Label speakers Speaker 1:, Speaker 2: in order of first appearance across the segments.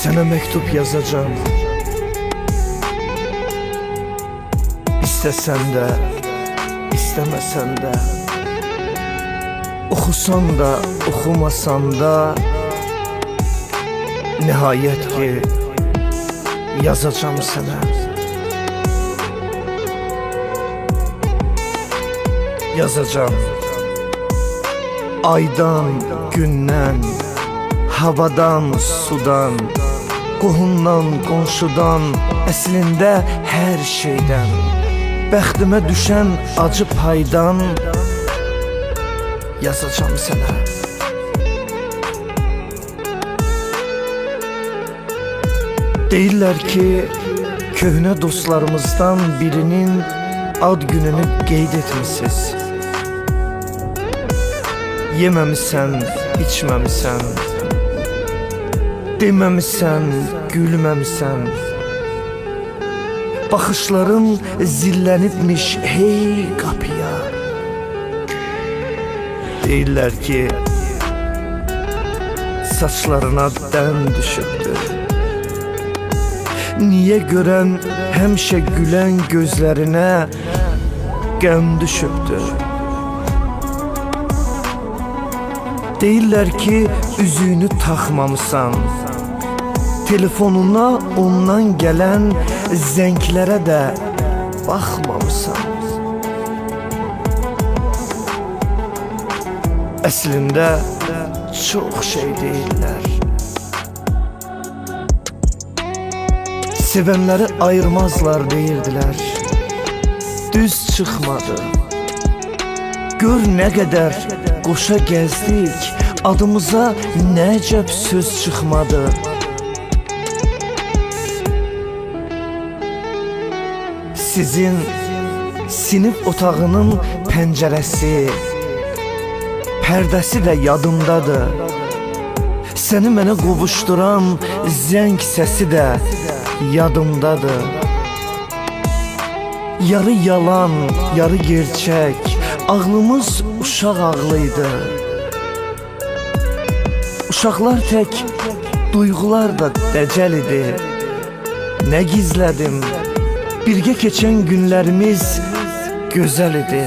Speaker 1: Sana mektup yazacağım. İstesen de, istemesen de, okusan da, okumasan da, nihayet ki yazacağım sana. Yazacağım. Aydan, gündən, havadan, sudan, qohumdan, qonşudan, əslində hər şeydən, bəxtimə düşən acı paydan yazacağım sənə. Deyirlər ki, köhnə dostlarımızdan birinin ad gününü qeyd etmişsiniz. Yeməmisən, içməmisən, deməmisən, gülməmisən. Baxışların zillənibmiş hey qapıya. Deyirlər ki, saçlarına dən düşübdür. Niyə görən həmişə gülən gözlərinə qəm düşübdür. Deyirlər ki, üzüyünü taxmamısan, telefonuna ondan gələn zənglərə də baxmamısan. Əslində çox şey deyirlər. Sevənləri ayırmazlar deyirdilər. Düz çıxmadı. Gör nə qədər qoşa gəzdik, adımıza nəcəb söz çıxmadı. Sizin sinif otağının pəncərəsi, pərdəsi də yadımdadır. Səni mənə qovuşduran zəng səsi də yadımdadır. Yarı yalan, yarı gerçək, ağlımız uşaq ağlıydı. Uşaqlar tək, duyğular da dəcəl idi. Nə gizlədim, birgə keçən günlərimiz gözəl idi.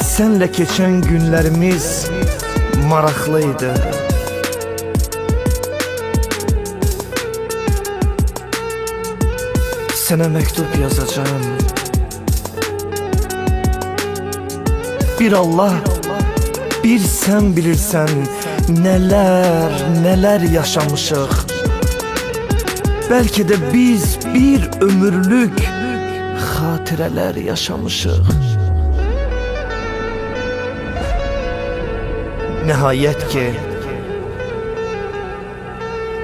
Speaker 1: Sənlə keçən günlərimiz maraqlıydı. Sənə məktub yazacağım. Bir Allah, bir sən bilirsən, nələr, nələr yaşamışıq. Bəlkə də biz bir ömürlük xatirələr yaşamışıq. Nəhayət ki,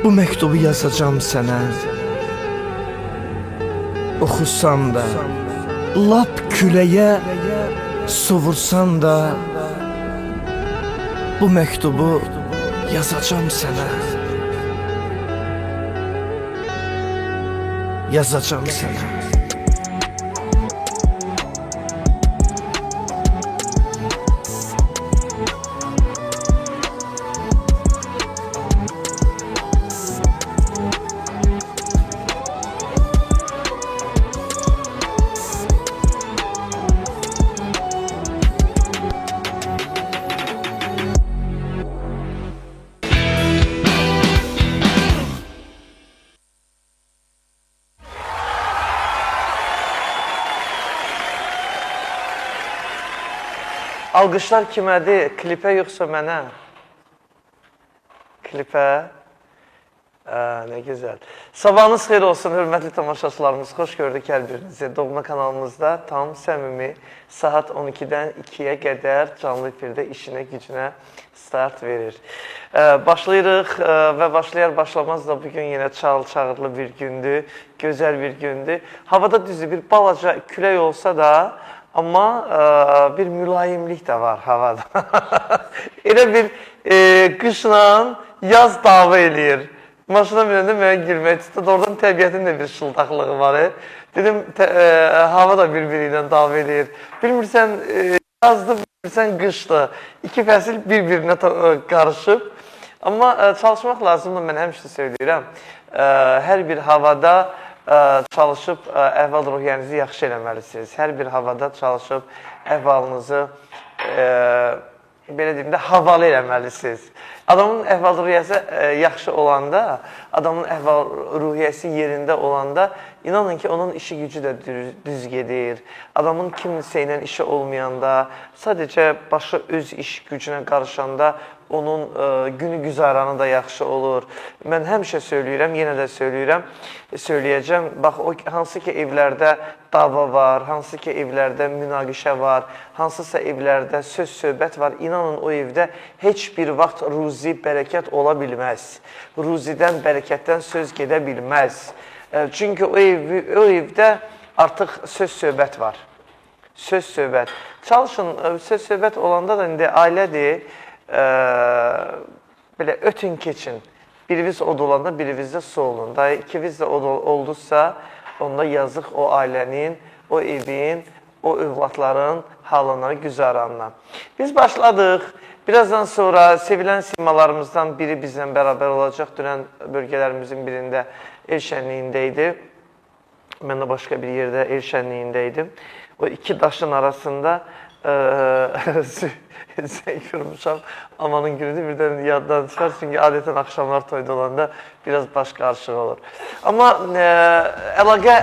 Speaker 1: bu məktubu yazacağım sənə. Oxusan da, lap küləyə sovursan da, bu məktubu yazacağım sənə. Yazacağım sənə. Alqışlar kimədir? Klipə yoxsa mənə? Klipə? Nə gözəl. Sabahınız xeyir olsun, hörmətli tamaşaçılarımız. Xoş gördük hər birinizi. Doğma kanalımızda tam səmimi saat 12-dən 2-yə qədər canlı efirdə işinə, gücünə start verir. Başlayırıq və başlayar-başlamaz da bugün yenə çağrılı bir gündür, gözəl bir gündür. Havada düzü bir balaca külək olsa da, amma bir mülayimlik də var havada. Elə bir qışla yaz dava eləyir. Maşına minəndə mənə gülmək istədi. Oradan təbiətin də bir şıldaqlığı var. Dedim, hava da bir-biri ilə dava eləyir. Bilmirsən yazdı, bilmirsən qışdı. İki fəsil bir-birinə qarışıb. Amma çalışmaq lazımdır, mən həmişə söyləyirəm. Hər bir havada çalışıb əhval-ruhiyyənizi yaxşı eləməlisiniz. Hər bir havada çalışıb əhvalınızı, belə deyim də, havalı eləməlisiniz. Adamın əhval-ruhiyyəsi yaxşı olanda, adamın əhval-ruhiyyəsi yerində olanda, inanın ki, onun işi gücü də düz gedir. Adamın kimsə ilə işi olmayanda, sadəcə başı öz iş gücünə qarışanda, onun günü güzaranı da yaxşı olur. Mən həmişə söyləyirəm, yenə də söyləyəcəm. Bax, hansı ki evlərdə dava var, hansı ki evlərdə münaqişə var, hansısa evlərdə söz-söhbət var, inanın o evdə heç bir vaxt ruzi, bərəkət ola bilməz. Ruzidən, bərəkətdən söz gedə bilməz. Çünki o evdə artıq söz-söhbət var. Söz-söhbət. Çalışın, söz-söhbət olanda da indi ailədir, belə ötün keçin. Biriniz od olanda biriniz də su olun. Da ikiniz də od olduzsa, onda yazıq o ailənin, o evin, o övladların halına, güzaranına. Biz başladıq. Birazdan sonra sevilən simalarımızdan biri bizlə bərabər olacaq. Dünən bölgələrimizin birində el şənliyində idi. Mən də başqa bir yerdə el şənliyində idim. O iki daşın arasında zəng vurmuşam. Amanın günüdür, birdən yaddan çıxar. Çünki adətən axşamlar toyda olanda biraz baş qarışıq olur. Amma əlaqə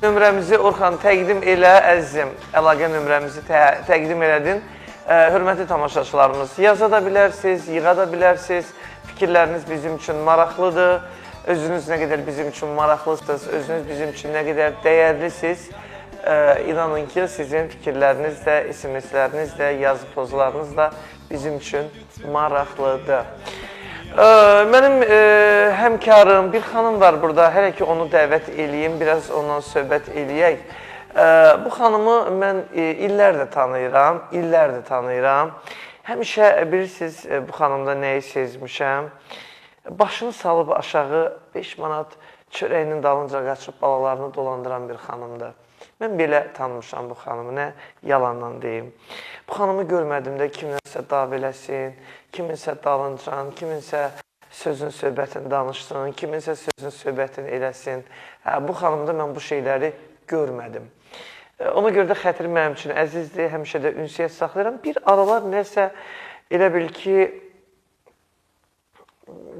Speaker 1: nömrəmizi Orxan təqdim elə, əzizim. Əlaqə nömrəmizi təqdim elədin. Hörmətli tamaşaçılarımız, yaza da bilərsiniz, yığa da bilərsiniz. Fikirləriniz bizim üçün maraqlıdır. Özünüz nə qədər bizim üçün maraqlısınız, özünüz bizim üçün nə qədər dəyərlisiniz. İnanın ki, sizin fikirləriniz də, SMS-ləriniz də, yazı pozlarınız da bizim üçün maraqlıdır. Mənim həmkarım, bir xanım var burada, hələ ki onu dəvət eləyim, biraz ondan söhbət eləyək. Bu xanımı mən illərdir tanıyıram. Həmişə bilirsiniz, bu xanımda nəyi sezmişəm. Başını salıb aşağı 5 manat çörəyinin dalınca qaçıb balalarını dolandıran bir xanımdır. Mən belə tanımışam bu xanımı, nə yalandan deyim. Bu xanımı görmədimdə kiminsə dav eləsin, kiminsə dalıncan, kiminsə sözün söhbətini danışsın, kiminsə sözün söhbətini eləsin. Bu xanımda mən bu şeyləri görmədim. Ona görə də xətri mənim üçün əzizdir, həmişə də ünsiyyət saxlayıram. Bir aralar nəsə elə bil ki,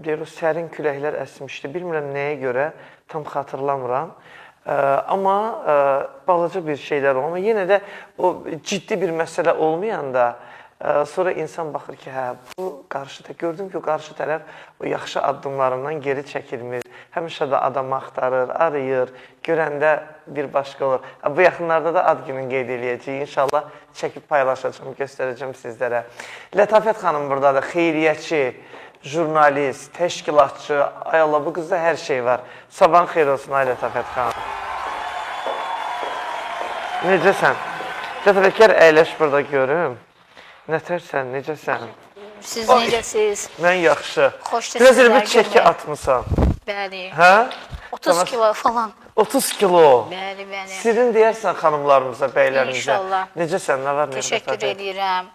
Speaker 1: deyir, o sərin küləklər əsmişdi. Bilmirəm nəyə görə, tam xatırlamıram. Amma balaca bir şeylər olur. Amma yenə də o ciddi bir məsələ olmayanda sonra insan baxır ki, hə, bu qarşı gördüm ki, o qarşı tərəf o yaxşı addımlarından geri çəkilmir. Həmişə də adam axtarır, arayır, görəndə bir başqa olur. Bu yaxınlarda da ad günün qeyd eləyəcəyik. İnşallah çəkib paylaşacağım, göstərəcəm sizlərə. Lətafət xanım buradadır, xeyriyyəçi, jurnalist, təşkilatçı. Ay Allah, bu qızda hər şey var. Sabahın xeyir olsun, ay Lətafət xanım. Necəsən? Lətafət, gəl əyləş burada görüm. Nətərsən, necəsən?
Speaker 2: Siz necəsiniz?
Speaker 1: Mən yaxşı.
Speaker 2: Xoşdur
Speaker 1: biraz
Speaker 2: sizlər
Speaker 1: bir çəki atmısan.
Speaker 2: Bəli.
Speaker 1: Hə?
Speaker 2: 30 kilo falan.
Speaker 1: 30 kilo.
Speaker 2: Bəli, bəli.
Speaker 1: Sirin deyərsən xanımlarımıza, bəylərimizə.
Speaker 2: İnşallah.
Speaker 1: Necəsən, nə var?
Speaker 2: Təşəkkür edirəm.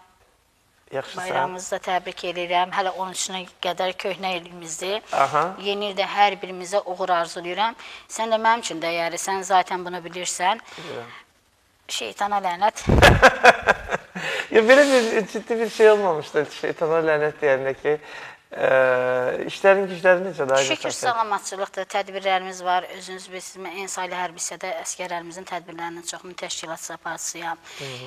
Speaker 1: Yaxşısan.
Speaker 2: Bayramımızda təbrik edirəm. Hələ 13-nə qədər köhnə ilimizdir.
Speaker 1: Aha.
Speaker 2: Yeni ildə hər birimizə uğur arzulayıram. Sən də mənim üçün dəyərlisən, zaten bunu bilirsən. Şeytana lənət.
Speaker 1: Belə bir ciddi bir şey olmamışdı şeytana lənət deyəndə ki, işlərin gücləri necə daha
Speaker 2: Şükür salamatçılıqdır, tədbirlərimiz var. Özünüz bilirsiniz, mən Ensaylı Hərbi hissədə əsgərlərimizin tədbirlərinin çoxunu təşkilat sapaçısıyam.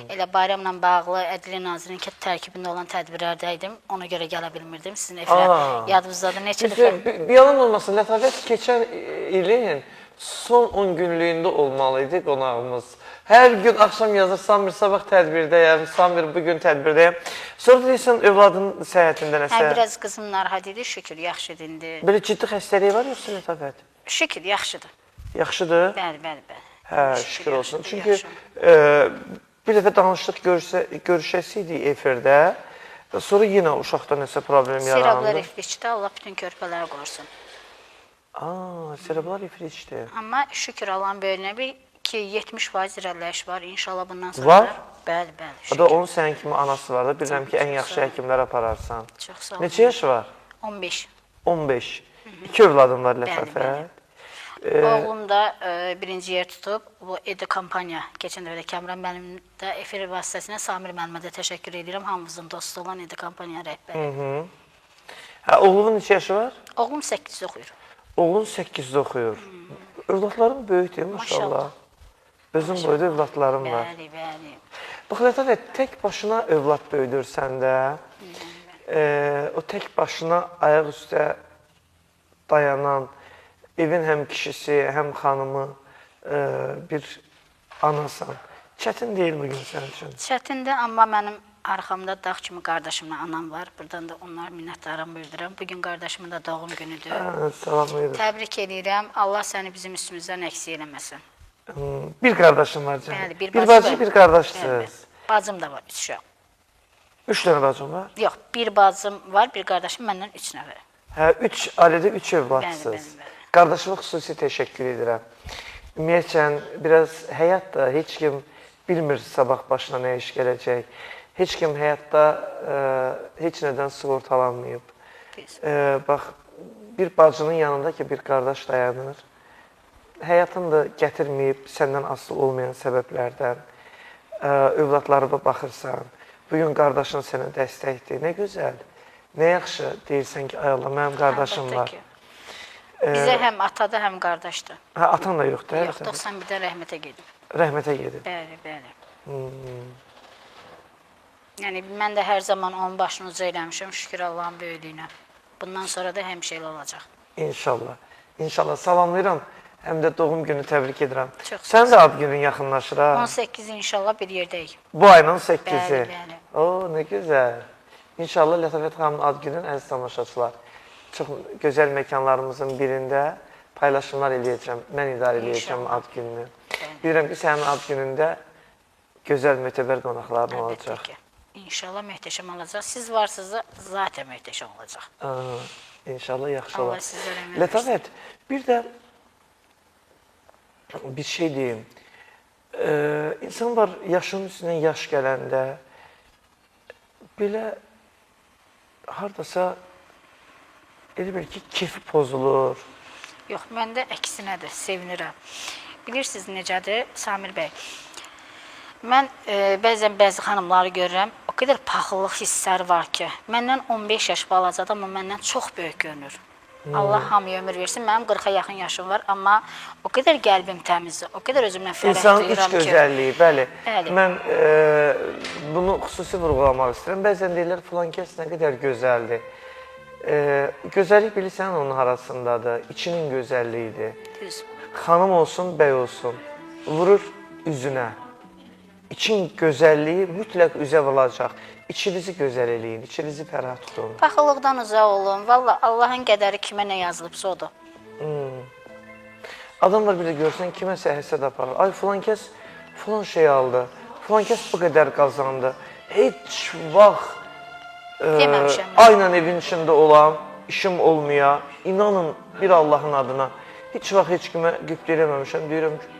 Speaker 2: Elə bayramla bağlı Ədliyyə Nazirinin tərkibində olan tədbirlərdəydim. Ona görə gələ bilmirdim. Sizin efirə yadınızdadır. Neçə dəfə?
Speaker 1: Bir yalan olmasın, Lətafət keçən ilin son 10 günlüyündə olmalıydı qonağımız. Hər gün axşam yazır, Samir sabah tədbirdəyəm, Samir bugün tədbirdəyəm. Sonra deyirsən, övladın səhhətində nəsə?
Speaker 2: Biraz qızım narahat idi, şükür, yaxşıdır indi.
Speaker 1: Belə ciddi xəstəliyi var yoxsa Lətafət?
Speaker 2: Şükür, yaxşıdır.
Speaker 1: Yaxşıdır?
Speaker 2: Bəli, bəli, bəli.
Speaker 1: Hə, şükür olsun. Çünki bir dəfə danışdıq, görüşəsiydik efirdə. Sonra yenə uşaqda nəsə problem yarandı.
Speaker 2: Serablar ifliçdə, Allah bütün körpələri qorusun.
Speaker 1: Serablar ifliçdir.
Speaker 2: Amma şükür Allahın böyünə bir ki 70% irəliləyiş var. İnşallah bundan sonra
Speaker 1: Var?
Speaker 2: Bəli, bəli.
Speaker 1: O da onun sənin kimi anası var da. Bilirəm ki, ən yaxşı həkimlər apararsan.
Speaker 2: Çox sağ olun.
Speaker 1: Neçə yaşı var?
Speaker 2: 15.
Speaker 1: 15. 2 övladın var Lətifə.
Speaker 2: bəli. Oğlum da birinci yer tutub. Bu Edi kampaniya. Keçən dəfə də Kəmran müəllim də efir vasitəsilə Samir müəllimə də təşəkkür edirəm. Hamımızın dostu olan Edi kampaniya rəhbəri.
Speaker 1: Hə, oğlunun neçə yaşı var?
Speaker 2: Oğlum 8 oxuyur.
Speaker 1: Oğlun 8-də oxuyur. Övladların böyükdür, maşallah. Özün boyda övladların var.
Speaker 2: Bəli, bəli.
Speaker 1: Bax, Lətifə, tək başına övlad böyüdürsən də, o tək başına ayaq üstə dayanan, evin həm kişisi, həm xanımı bir anasan. Çətin deyil bugün sənin üçün.
Speaker 2: Çətindir, amma mənim arxamda dağ kimi qardaşımla anam var. Buradan da onlar minnətdarım bildirirəm. Bugün qardaşımın da doğum günüdür.
Speaker 1: Salamlayırım.
Speaker 2: Təbrik edirəm. Allah səni bizim üstümüzdən əksik eləməsin.
Speaker 1: Bir qardaşım var canım.
Speaker 2: Bəli,
Speaker 1: bir bacı,
Speaker 2: var.
Speaker 1: bir qardaşsınız.
Speaker 2: Bacım da var, 3 uşaq.
Speaker 1: 3 dənə bacım var?
Speaker 2: Yox, bir bacım var, bir qardaşım, məndən 3 nəfər.
Speaker 1: Hə, 3 ailədə 3 övladsınız.
Speaker 2: Bəli.
Speaker 1: Qardaşıma xüsusi təşəkkür edirəm. Ümumiyyətlə, biraz həyat da heç kim bilmir sabah başına nə iş gələcək. Heç kim həyatda heç nədən sığortalanmayıb. Bax, bir bacının yanında ki, bir qardaş dayanır. Həyatını da gətirməyib səndən asılı olmayan səbəblərdən. Övladlarına baxırsan. Bugün qardaşın sənə dəstəkdir. Nə gözəl, nə yaxşı deyirsən ki, ay Allah, mənim qardaşım var.
Speaker 2: Bizə həm atada, həm qardaşdır.
Speaker 1: Hə, atan da yoxdur?
Speaker 2: Yox, 91-dən rəhmətə gedib.
Speaker 1: Rəhmətə gedib.
Speaker 2: Bəli, bəli. Yəni, mən də hər zaman onun başını uca eləmişəm, şükür Allahın böyüdüyünə. Bundan sonra da həmişə elə olacaq.
Speaker 1: İnşallah. İnşallah. Salamlayıram. Həm də doğum günü təbrik edirəm.
Speaker 2: Çox
Speaker 1: Sən də ad günün yaxınlaşır ha?
Speaker 2: 18 inşallah bir yerdəyik.
Speaker 1: Bu ayın 18-i.
Speaker 2: Bəli, bəli.
Speaker 1: Oo, nə gözəl. İnşallah Lətifət xanımın ad günün əziz tamaşaçılar. Çox gözəl məkanlarımızın birində paylaşımlar eləyəcəm. Mən idarə eləyəcəm ad gününü. Bilirəm ki, sənin ad günündə gözəl, mötəbər qonaqların olacaq.
Speaker 2: Əlbəttə ki. İnşallah möhtəşəm olacaq. Siz varsınızsa, zaten möhtəşəm olacaq.
Speaker 1: İnşallah yaxşı
Speaker 2: Allah
Speaker 1: olar.
Speaker 2: sizlərə əmək versin.
Speaker 1: Lətifət, bir də bir şey deyim. İnsan var, yaşının üstündən yaş gələndə belə haradasa elə bil ki, keyfi pozulur.
Speaker 2: Yox, məndə əksinədir, sevinirəm. Bilirsiniz necədir, Samir bəy? Mən bəzən bəzi xanımları görürəm, o qədər paxıllıq hissləri var ki, məndən 15 yaş balacadır, amma məndən çox böyük görünür. Allah hamıya ömür versin. Mənim 40-a yaxın yaşım var, amma o qədər qəlbim təmizdir, o qədər özümdən fərəh
Speaker 1: İnsanın iç
Speaker 2: duyuram ki.
Speaker 1: gözəlliyi, bəli.
Speaker 2: Bəli.
Speaker 1: Mən bunu xüsusi vurğulamaq istəyirəm. Bəzən deyirlər, filan kəs nə qədər gözəldir. Gözəllik bilirsən onun arasındadır, içinin gözəlliyidir.
Speaker 2: Düz.
Speaker 1: Xanım olsun, bəy olsun, vurur üzünə. İçin gözəlliyi mütləq üzə vurulacaq. İçinizi gözəl eləyin, içinizi fərah tutun.
Speaker 2: Paxıllıqdan uzaq olun. Valla Allahın qədəri kimə nə yazılıbsa odur.
Speaker 1: Adamlar bir də görsən, kiməsə həsəd aparır. Ay, filan kəs filan şey aldı, filan kəs bu qədər qazandı. Heç vaxt ayla evin içində olan, işim olmaya, inanın bir Allahın adına, heç vaxt heç kimə qübd eləməmişəm, deyirəm ki,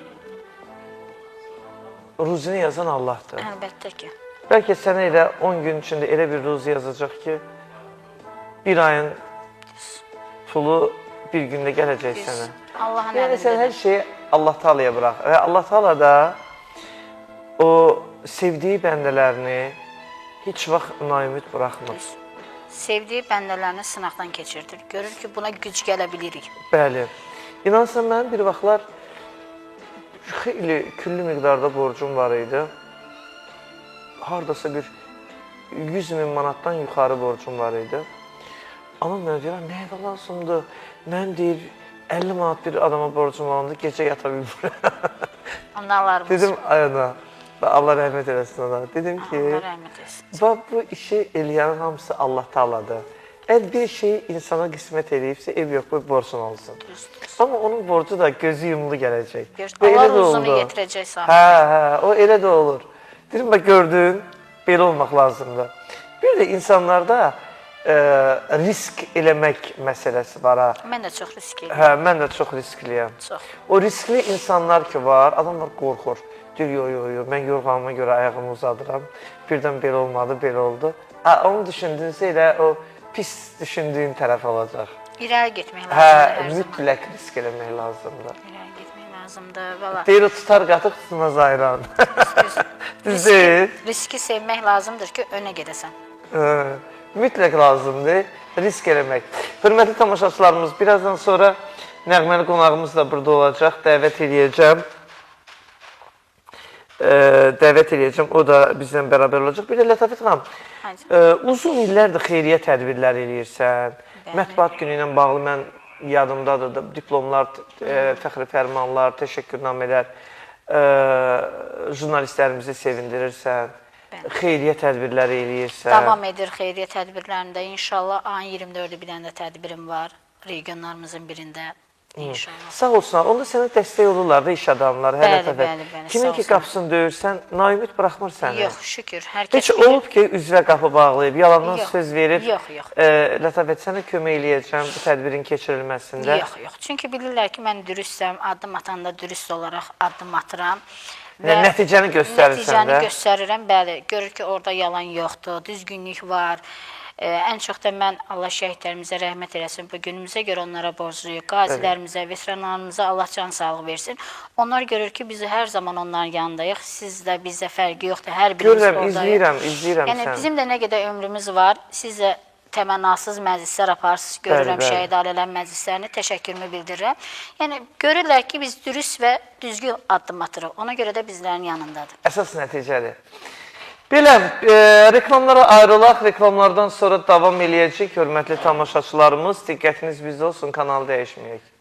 Speaker 1: ruzini yazan Allahdır.
Speaker 2: Əlbəttə ki.
Speaker 1: Bəlkə sənə elə 10 gün içində elə bir ruzi yazacaq ki, bir ayın pulu bir gündə gələcək sənə.
Speaker 2: Allahın
Speaker 1: Yəni, sən hər
Speaker 2: əlindədir.
Speaker 1: şeyi Allah Taala'ya bırax. Və Allah Taala da o sevdiyi bəndələrini heç vaxt naümid buraxmır.
Speaker 2: Sevdiyi bəndələrini sınaqdan keçirdir. Görür ki, buna güc gələ bilirik.
Speaker 1: Bəli. İnansan, mənim bir vaxtlar xeyli küllü miqdarda borcum var idi. Haradasa bir 100.000 manatdan yuxarı borcum var idi. Anam mənə deyir, nə lazımdır? Mən deyir, 50 manat bir adama borcum olanda gecə yata bilmirəm.
Speaker 2: Analarımız.
Speaker 1: Dedim, ay ana, Allah rəhmət eləsin ona. Dedim ki,
Speaker 2: Allah rəhmət eləsin.
Speaker 1: bu işi eləyənin hamısı Allah Taaladır. Əgər bir şey insana qismət eləyibsə, ev yox, bu borcun olsun. Amma onun borcu da gözü yumulu gələcək.
Speaker 2: Allah uzunu yetirəcək sana.
Speaker 1: Hə, o elə də olur. Deyirəm, gördün, belə olmaq lazımdır. Bir də insanlarda risk eləmək məsələsi var ha.
Speaker 2: Mən də çox riskliyəm.
Speaker 1: Hə, mən də çox riskliyəm.
Speaker 2: Çox.
Speaker 1: O riskli insanlar ki var, adamlar qorxur. Deyir, yo, mən yorğanıma görə ayağımı uzadıram. Birdən belə olmadı, belə oldu. Onu düşündüyünsə elə o pis düşündüyün tərəf olacaq.
Speaker 2: İrəli getmək lazımdır hər zaman.
Speaker 1: Mütləq risk eləmək lazımdır.
Speaker 2: İrəli getmək lazımdır. Valla.
Speaker 1: Deyir, o tutar qatıq, tutmaz ayran. Düz deyil.
Speaker 2: Riski sevmək lazımdır ki, önə gedəsən.
Speaker 1: Mütləq lazımdır risk eləmək. Hörmətli tamaşaçılarımız, birazdan sonra nəğməli qonağımız da burada olacaq. Dəvət eləyəcəm. O da bizlə bərabər olacaq. Bir də Lətafət xanım, uzun illərdir xeyriyyə tədbirləri eləyirsən. Mətbuat günü ilə bağlı mən yadımdadır, diplomlar, fəxri fərmanlar, təşəkkürnamələr, jurnalistlərimizi sevindirirsən, xeyriyyə tədbirləri eləyirsən.
Speaker 2: Davam edir xeyriyyə tədbirlərində. İnşallah ayın 24-ü bir dənə də tədbirim var regionlarımızın birində. İnşallah.
Speaker 1: Sağ olsunlar. Onda sənə dəstək olurlar da iş adamları.
Speaker 2: Bəli.
Speaker 1: Kimin ki qapısını döyürsən, naümid buraxmır səni.
Speaker 2: Yox, şükür.
Speaker 1: Heç olub ki, üzvə qapı bağlayıb, yalandan söz verib.
Speaker 2: Yox.
Speaker 1: Lətafət, sənə kömək eləyəcəm bu tədbirin keçirilməsində.
Speaker 2: Yox. Çünki bilirlər ki, mən dürüstsəm, addım atanda dürüst olaraq addım atıram.
Speaker 1: Və nəticəni göstərirsən də.
Speaker 2: Nəticəni göstərirəm, bəli. Görür ki, orada yalan yoxdur, düzgünlük var. Ən çox da mən Allah şəhidlərimizə rəhmət eləsin. Bu günümüzə görə onlara borcluyuq. Qazilərimizə, veteranlarımıza Allah can sağlıq versin. Onlar görür ki, biz hər zaman onların yanındayıq. Sizdə, bizdə fərqi yoxdur. Hər birimiz oradayıq.
Speaker 1: İzləyirəm
Speaker 2: yəni, bizim də nə qədər ömrümüz var. Siz də təmənnasız məclislər aparırsınız. Görürəm şəhid ailələrin məclislərini. Təşəkkürümü bildirirəm. Yəni, görürlər ki, biz dürüst və düzgün addım atırıq. Ona görə də bizlərin yanındadır.
Speaker 1: Əsas nəticədir. Belə, reklamlara ayrılaq, reklamlardan sonra davam eləyəcək. Hörmətli tamaşaçılarımız, diqqətiniz bizdə olsun, kanalı dəyişməyək.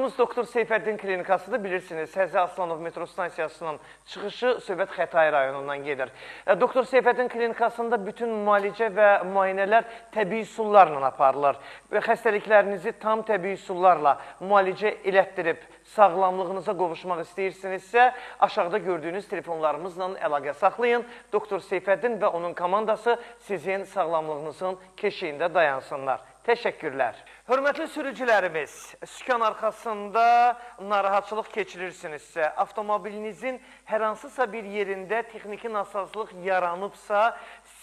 Speaker 1: Studiyomuz Doktor Seyfəddin Klinikasıdır. Bilirsiniz, Həzrət Aslanov metro stansiyasının çıxışı Söhbət Xətai rayonundan gedir. Doktor Seyfəddin Klinikasında bütün müalicə və müayinələr təbii üsullarla aparılır. Və xəstəliklərinizi tam təbii üsullarla müalicə elətdirib sağlamlığınıza qovuşmaq istəyirsinizsə, aşağıda gördüyünüz telefonlarımızla əlaqə saxlayın. Doktor Seyfəddin və onun komandası sizin sağlamlığınızın keşiyində dayansınlar. Təşəkkürlər. Hörmətli sürücülərimiz, sükan arxasında narahatçılıq keçirirsinizsə, avtomobilinizin hər hansısa bir yerində texniki nasazlıq yaranıbsa,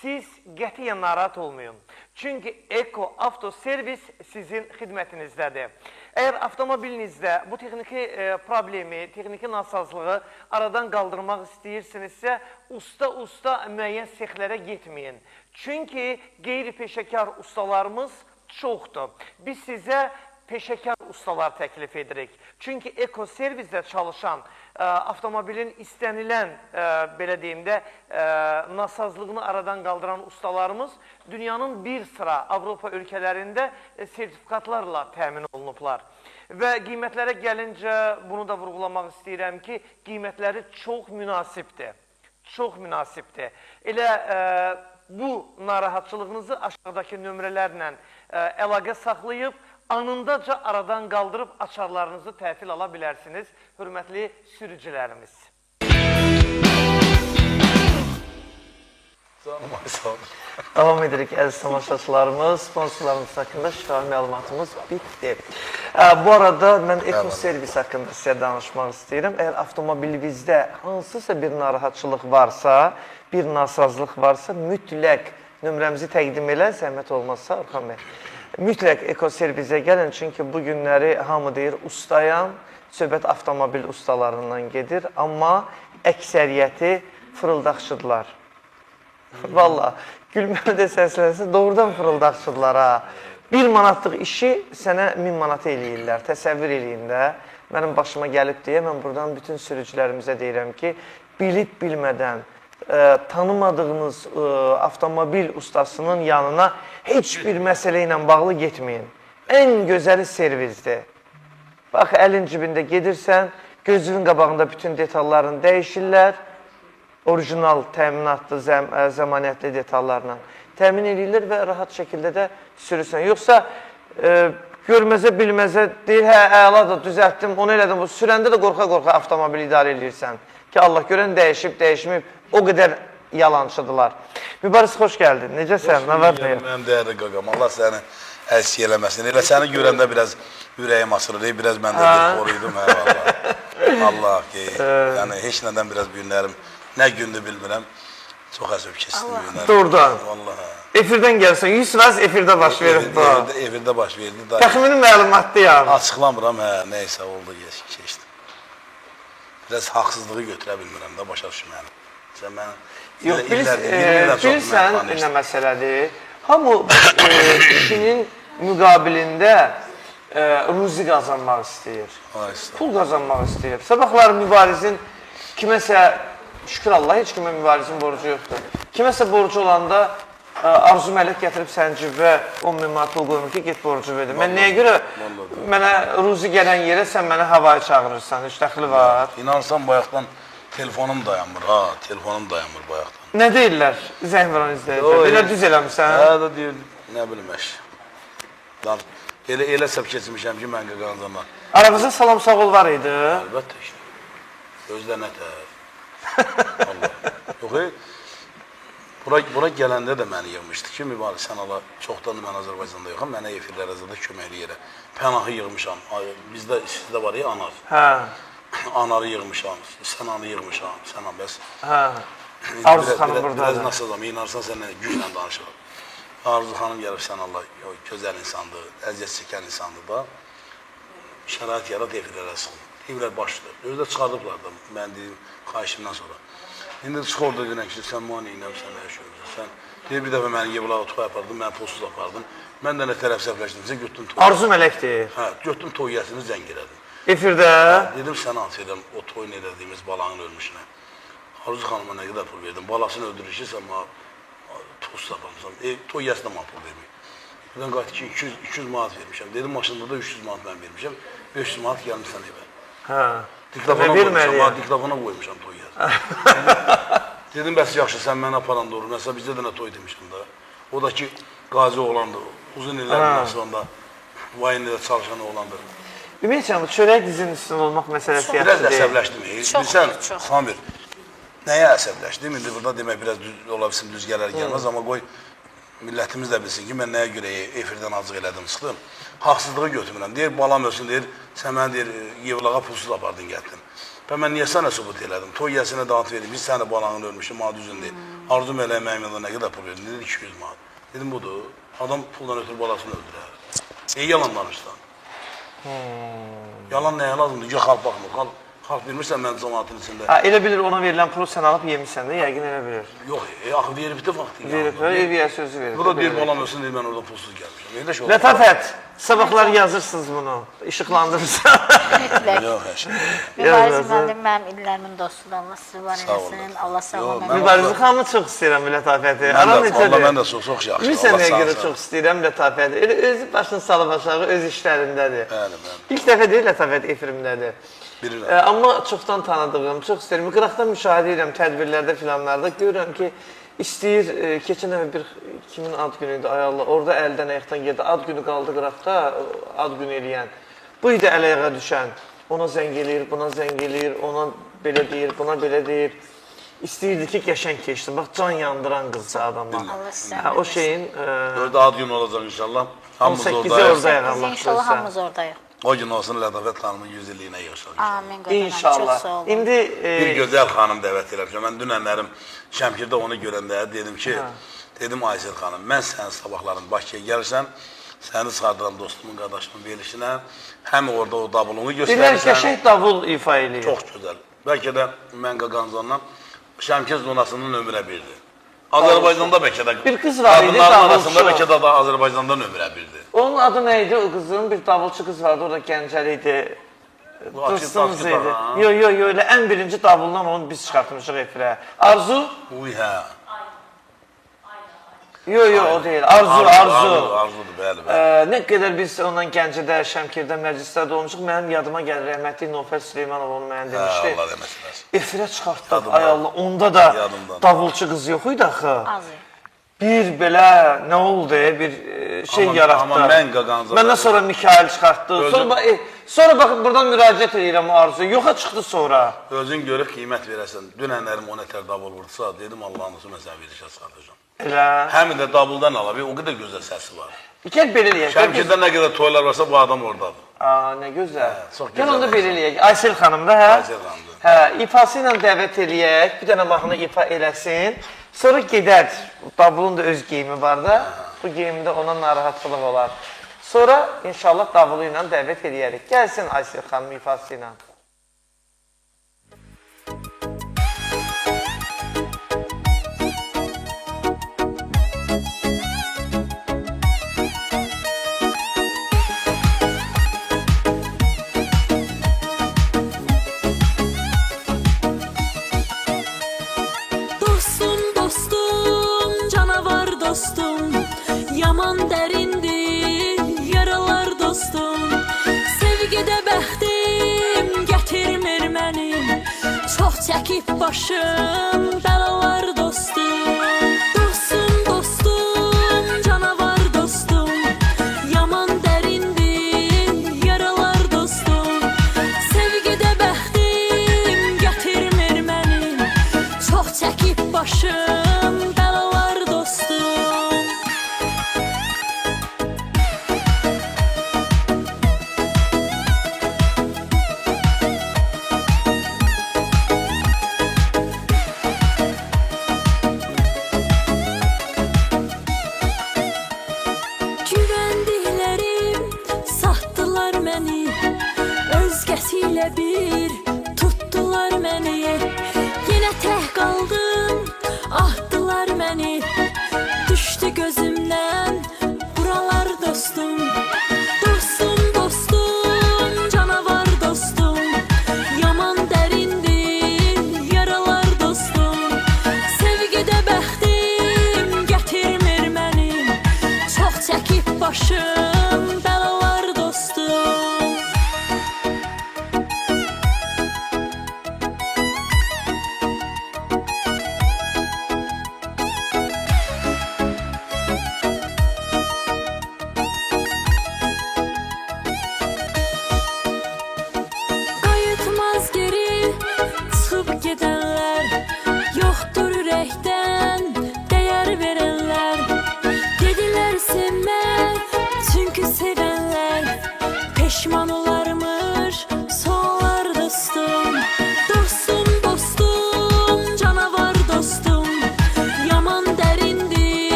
Speaker 1: siz qətiyyən narahat olmayın. Çünki Eko Avtoservis sizin xidmətinizdədir. Əgər avtomobilinizdə bu texniki problemi, texniki nasazlığı aradan qaldırmaq istəyirsinizsə, usta müəyyən sexlərə getməyin. Çünki qeyri-peşəkar ustalarımız çoxdur. Biz sizə peşəkar ustalar təklif edirik. Çünki ekoservisdə çalışan, avtomobilin istənilən, belə deyim də, nasazlığını aradan qaldıran ustalarımız dünyanın bir sıra Avropa ölkələrində sertifikatlarla təmin olunublar. Və qiymətlərə gəlincə, bunu da vurğulamaq istəyirəm ki, qiymətləri çox münasibdir. Çox münasibdir. Elə bu narahatçılığınızı aşağıdakı nömrələrlə əlaqə saxlayıb, anındaca aradan qaldırıb açarlarınızı təhvil ala bilərsiniz, hörmətli sürücülərimiz. Davam edirik, əziz tamaşaçılarımız, sponsorlarımız haqqında şifahi məlumatımız bitdi. Bu arada mən ekoservis haqqında sizə danışmaq istəyirəm. Əgər avtomobilinizdə hansısa bir narahatçılıq varsa, bir nasazlıq varsa, mütləq nömrəmizi təqdim elə, zəhmət olmazsa, Orxan bəy. Mütləq ekoservizə gəlin, çünki bu günləri hamı deyir, ustayam, söhbət avtomobil ustalarından gedir, amma əksəriyyəti fırıldaqçıdırlar. Valla, gülməli də səslənsə, doğrudan fırıldaqçıdırlar ha. 1 manatlıq işi sənə 1000 manat eləyirlər, təsəvvür eləyin də. Mənim başıma gəlib deyə, mən buradan bütün sürücülərimizə deyirəm ki, bilib-bilmədən, tanımadığınız avtomobil ustasının yanına heç bir məsələ ilə bağlı getməyin. Ən gözəli servizdir. Bax, əlin cibində gedirsən, gözünün qabağında bütün detallarını dəyişirlər. Orijinal, təminatlı, zəmanətli detallarla təmin edirlər və rahat şəkildə də sürürsən. Yoxsa görməzə, bilməzə deyir, hə, əladır, düzəltdim, onu elədim. Sürəndə də qorxa-qorxa avtomobili idarə edirsən. Ki, Allah görən dəyişib, dəyişməyib, o qədər yalancıdırlar. Mübariz, xoş gəldin. Necəsən? Nə var deyək?
Speaker 3: Mənim dəyərli qaqam, Allah səni əziz eləməsin. Elə səni görəndə biraz ürəyim asılır, biraz mən də qoruydum. Allah ki, yəni heç nədən biraz bu günlərim, nə gündür bilmirəm, çox əsəb keçdim günlərim.
Speaker 1: Doğrudan. Efirdən gəlsən, 100% efirdə baş verib bu.
Speaker 3: Efirdə baş verdi.
Speaker 1: Təxmini məlumatlı yani.
Speaker 3: Açıqlamıram, neysə oldu, keçdim. Biraz haqsızlığı götürə bilmirəm də, başa düşməyəm. Sən mənə...
Speaker 1: Yox, bilirsən, nə məsələdir? Hamı işinin müqabilində ruzi qazanmaq istəyir. Pul qazanmaq istəyir. Sabahlar mübarizin kiməsə, şükür Allah, heç kimə mübarizin borcu yoxdur. Kiməsə borcu olanda Arzu Mələk gətirib sənin cibə 10.000 manat pul qoymur ki, get borcu verdim. Mən nəyə görə mənə ruzi gələn yerə sən mənə havaya çağırırsan, heç dəxli var.
Speaker 3: İnansan bayaqdan telefonum dayanmır, telefonum dayanmır bayaqdan.
Speaker 1: Nə deyirlər? Zəng varan izləyirlər. Belə düz eləmişsən?
Speaker 3: Hə, də deyir, nə bilim əş. Elə səb keçmişəm ki, mən qaqancanlar.
Speaker 1: Aramızda salam sağ ol var idi.
Speaker 3: Əlbəttə işte. Özdə nə tər. Allah. Yox, bura gələndə də məni yığmışdı ki, mübarək sən Allah, çoxdandır mən Azərbaycanda yoxam, mənə efirlər azada köməkli yerə. Pənahı yığmışam, bizdə, sizdə var ya, anar.
Speaker 1: Hə.
Speaker 3: Anarı yığmışam, sən anı yığmışam, sən an bəs.
Speaker 1: Hə. Arzu xanım buradadır.
Speaker 3: Biraz nasıl inarsan sənlə güclə danışalım. Arzu xanım gəlib sən Allah, gözəl insandır, əziyyət çəkən insandır da. Şərait yarat efirlərə sıxın. Efirlər başlıdır. Özdə çıxardıblar da, mən dedim, xahişimdən sonra. İndi çıx orada deyilən ki, sən mani ilə sən nə yaşıyorsan. Sən deyir, bir dəfə məni yevlağı toy apardım, mən pulsuz apardım. Mən də nə tərəf səhvləşdimsə, götdüm toy.
Speaker 1: Arzu Mələkdir.
Speaker 3: Hə, götdüm toy yəsini zəng elədim.
Speaker 1: Efirdə?
Speaker 3: Dedim, sən hansı edən o toy nə dediyimiz balanın ölmüşünə. Arzu xanıma nə qədər pul verdim, balasını öldürür ki, sən pulsuz aparmışsan. Toy yəsinə mənə pul verməyim. Buradan qayıtdı ki, 200 manat vermişəm. Dedim, maşında da 300 manat mən vermişəm. 500 manat gəlmişsən evə.
Speaker 1: Hə.
Speaker 3: Diktafona
Speaker 1: verməliyəm.
Speaker 3: qoymuşam, diktafona qoymuşam toy yazı. Dedim, bəs yaxşı, sən mənə aparan doğru. Məsələn, bizdə də nə toy demişəm da. O da ki, qazi oğlandır. Uzun illərin sonunda vayinlidə çalışan oğlandır.
Speaker 1: Ümumiyyətlə, bu çörək dizinin üstündə olmaq məsələsi
Speaker 3: Biraz
Speaker 1: yaxşı deyil.
Speaker 3: əsəbləşdim. Bilsən,
Speaker 2: çox.
Speaker 3: Samir, nəyə əsəbləşdim? İndi burada demək, biraz ola bilsin, düz gələr gəlməz, amma qoy millətimiz də bilsin ki, mən nəyə görə efirdən azıq elədim, çıxdım. Haqsızlığı götürmürəm. Deyir, balam ölsün, deyir, sən mənə deyir, Yevlağa pulsuz apardın, gəldin. Və mən niyə sənə sübut elədim? Toy yəsinə dağıt verim, biz səni balanın ölmüşdü, manat düzün deyil. Arzum elə mənim nə qədər pul verdim, dedi 200 manat. Dedim, budur, adam puldan ötürü balasını öldürər. Yalan danışsan. Yalan nəyə lazımdır? Yox, xalq baxmır. Xalq bilmirsən mən cəmaatın içində.
Speaker 1: Ha, elə bilir ona verilən pulu sən alıb yemişsən də, yəqin elə bilir.
Speaker 3: Yox, axı verib də vaxtı.
Speaker 1: Verib, eviyə sözü verib.
Speaker 3: Bu da deyir, balam ölsün, deyir, mən orada pulsuz gəlmişəm.
Speaker 1: Lətafət, sabahlar yazırsınız bunu, işıqlandırırsan.
Speaker 3: Yox, həşə.
Speaker 2: Mübariz müəllim mənim illərimin dostudur. Allah sizi var eləsin. Allah sağ olun.
Speaker 1: Mübariz xanımı çox istəyirəm Lətafəti.
Speaker 3: Mən də çox yaxşı.
Speaker 1: Bilirsən nəyə görə çox istəyirəm Lətafəti? Elə özü başını salıb aşağı, öz işlərindədir. İlk dəfə deyil Lətafət efirimdədir. Amma çoxdan tanıdığım, çox istəyirəm. Qıraqdan müşahidə edirəm, tədbirlərdə, filanlarda görürəm ki, istəyir, keçən dəfə bir kimin ad günü idi, ay Allah, orada əldən ayaqdan gedir, ad günü qaldı qıraqda, ad günü eləyən. Bu idi əl-ayağa düşən, ona zəng eləyir, buna zəng eləyir, ona belə deyir, buna belə deyir. İstəyirdi ki, qəşəng keçdi. Bax, can yandıran qızca adamlar. O şeyin...
Speaker 3: Orada ad günü olacaq inşallah.
Speaker 1: 18-i oradayıq Allah.
Speaker 2: İnşallah hamımız oradayıq.
Speaker 3: O gün olsun Lətafət xanımın 100 illiyinə yaşar.
Speaker 2: Amin. Çox
Speaker 1: İnşallah.
Speaker 2: sağ olun.
Speaker 1: İndi...
Speaker 3: Bir gözəl xanım dəvət eləmişəm. Mən dünənlərim Şəmkirdə onu görəndə dedim ki, dedim Aysel xanım, mən sənin sabahların Bakıya gəlirsən, səni çıxardıram dostumun, qardaşımın verilişinə, həm orada o davulunu göstərirsən.
Speaker 1: Bir qəşəng davul ifa eləyir.
Speaker 3: Çox gözəl. Bəlkə də mən Qaqancandan Şəmkir zonasının nömrə birdir. Azərbaycanda bəlkə də
Speaker 1: bir qız var idi,
Speaker 3: qadınların arasında bəlkə də Azərbaycanda nömrə birdir.
Speaker 1: Onun adı nə idi? O qızın bir davulçu qız vardı, o da Gəncəli idi. Dostumuz idi. Yox, elə ən birinci davuldan onu biz çıxartmışıq efirə. Arzu?
Speaker 3: Uy, hə.
Speaker 1: Yox, o deyil. Arzu.
Speaker 3: Arzudur, bəli.
Speaker 1: Nə qədər biz ondan Gəncədə, Şəmkirdə, məclislərdə olmuşuq, mənim yadıma gəlir, rəhmətli Nofər Süleymanov onu mənə demişdi.
Speaker 3: Allah deməsinlər.
Speaker 1: Efirə çıxartdıq, ay Allah, onda da davulçu qız yox idi axı. Bir belə, nə oldu, bir şey yaratdı.
Speaker 3: Amma mən Qaqancandan...
Speaker 1: Məndən sonra Mikail çıxartdı. Sonra baxın, buradan müraciət edirəm o arzu. Yoxa çıxdı sonra.
Speaker 3: Özün görüb qiymət verəsən. Dünənlərim o nətər davul vurdusa, dedim Allah'ın olsun, mən sənə verişə çıxartacağım.
Speaker 1: Elə.
Speaker 3: Həm də davuldan alab, o qədər gözəl səsi var.
Speaker 1: Gəl belə eləyək.
Speaker 3: Şəmkirdə nə qədər toylar varsa, bu adam oradadır.
Speaker 1: Nə gözəl.
Speaker 3: Çox
Speaker 1: Gəl
Speaker 3: gözəl.
Speaker 1: onda belə eləyək. Aysel xanım da, hə?
Speaker 3: Aysel xanımdır.
Speaker 1: Hə, ifası ilə dəvət eləyək. Bir dənə mahnı ifa eləsin. Sonra gedər. Davulun da öz geyimi var da. Bu geyimdə ona narahatlıq olar. Sonra inşallah davulu ilə dəvət eləyərik. Gəlsin Aysel xanım ifası ilə.
Speaker 4: Yaman dərindir, yaralar dostum. Sevgidə bəxtim gətirmir mənim. Çox çəkib başım, bəlalar dostum. Dostum, canavar dostum. Yaman dərindir, yaralar dostum. Sevgidə bəxtim gətirmir mənim. Çox çəkib başım, bəlalar dostum.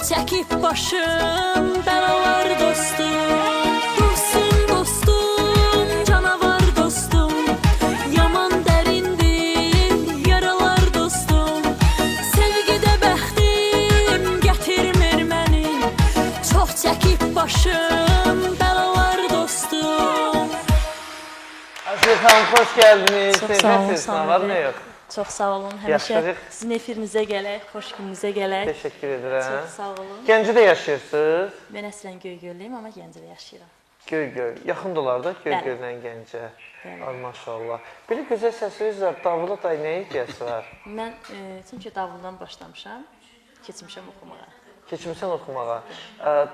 Speaker 4: çəkib başım bəlalar dostum. Dursun dostum, canavar dostum. Yaman dərindir yaralar dostum. Sevgidə bəxtim gətirmir məni. Çox çəkib başım bəlalar dostum.
Speaker 1: Asiye Hanım hoş geldiniz.
Speaker 5: Çok sağ olun,
Speaker 1: Nefesiniz,
Speaker 5: Sami
Speaker 1: var mı
Speaker 5: Bey.
Speaker 1: yok?
Speaker 5: Çok sağ olun.
Speaker 1: Yaşarıq.
Speaker 5: Həmişə sizin efirinizə gələk, xoş gününüzə gələk.
Speaker 1: Teşekkür ederim.
Speaker 5: Çox sağ olun.
Speaker 1: Gəncədə yaşayırsınız.
Speaker 5: Mən əslən Göygöllüyüm, amma Gəncədə yaşayıram.
Speaker 1: Göygöl. Yaxındılar da Göygöllə Gəncə. Ay maşallah. Belə gözəl səsiniz var. Davula da nə ideyası var?
Speaker 5: Mən çünki davuldan başlamışam, keçmişəm oxumağa.
Speaker 1: Keçmisən oxumağa.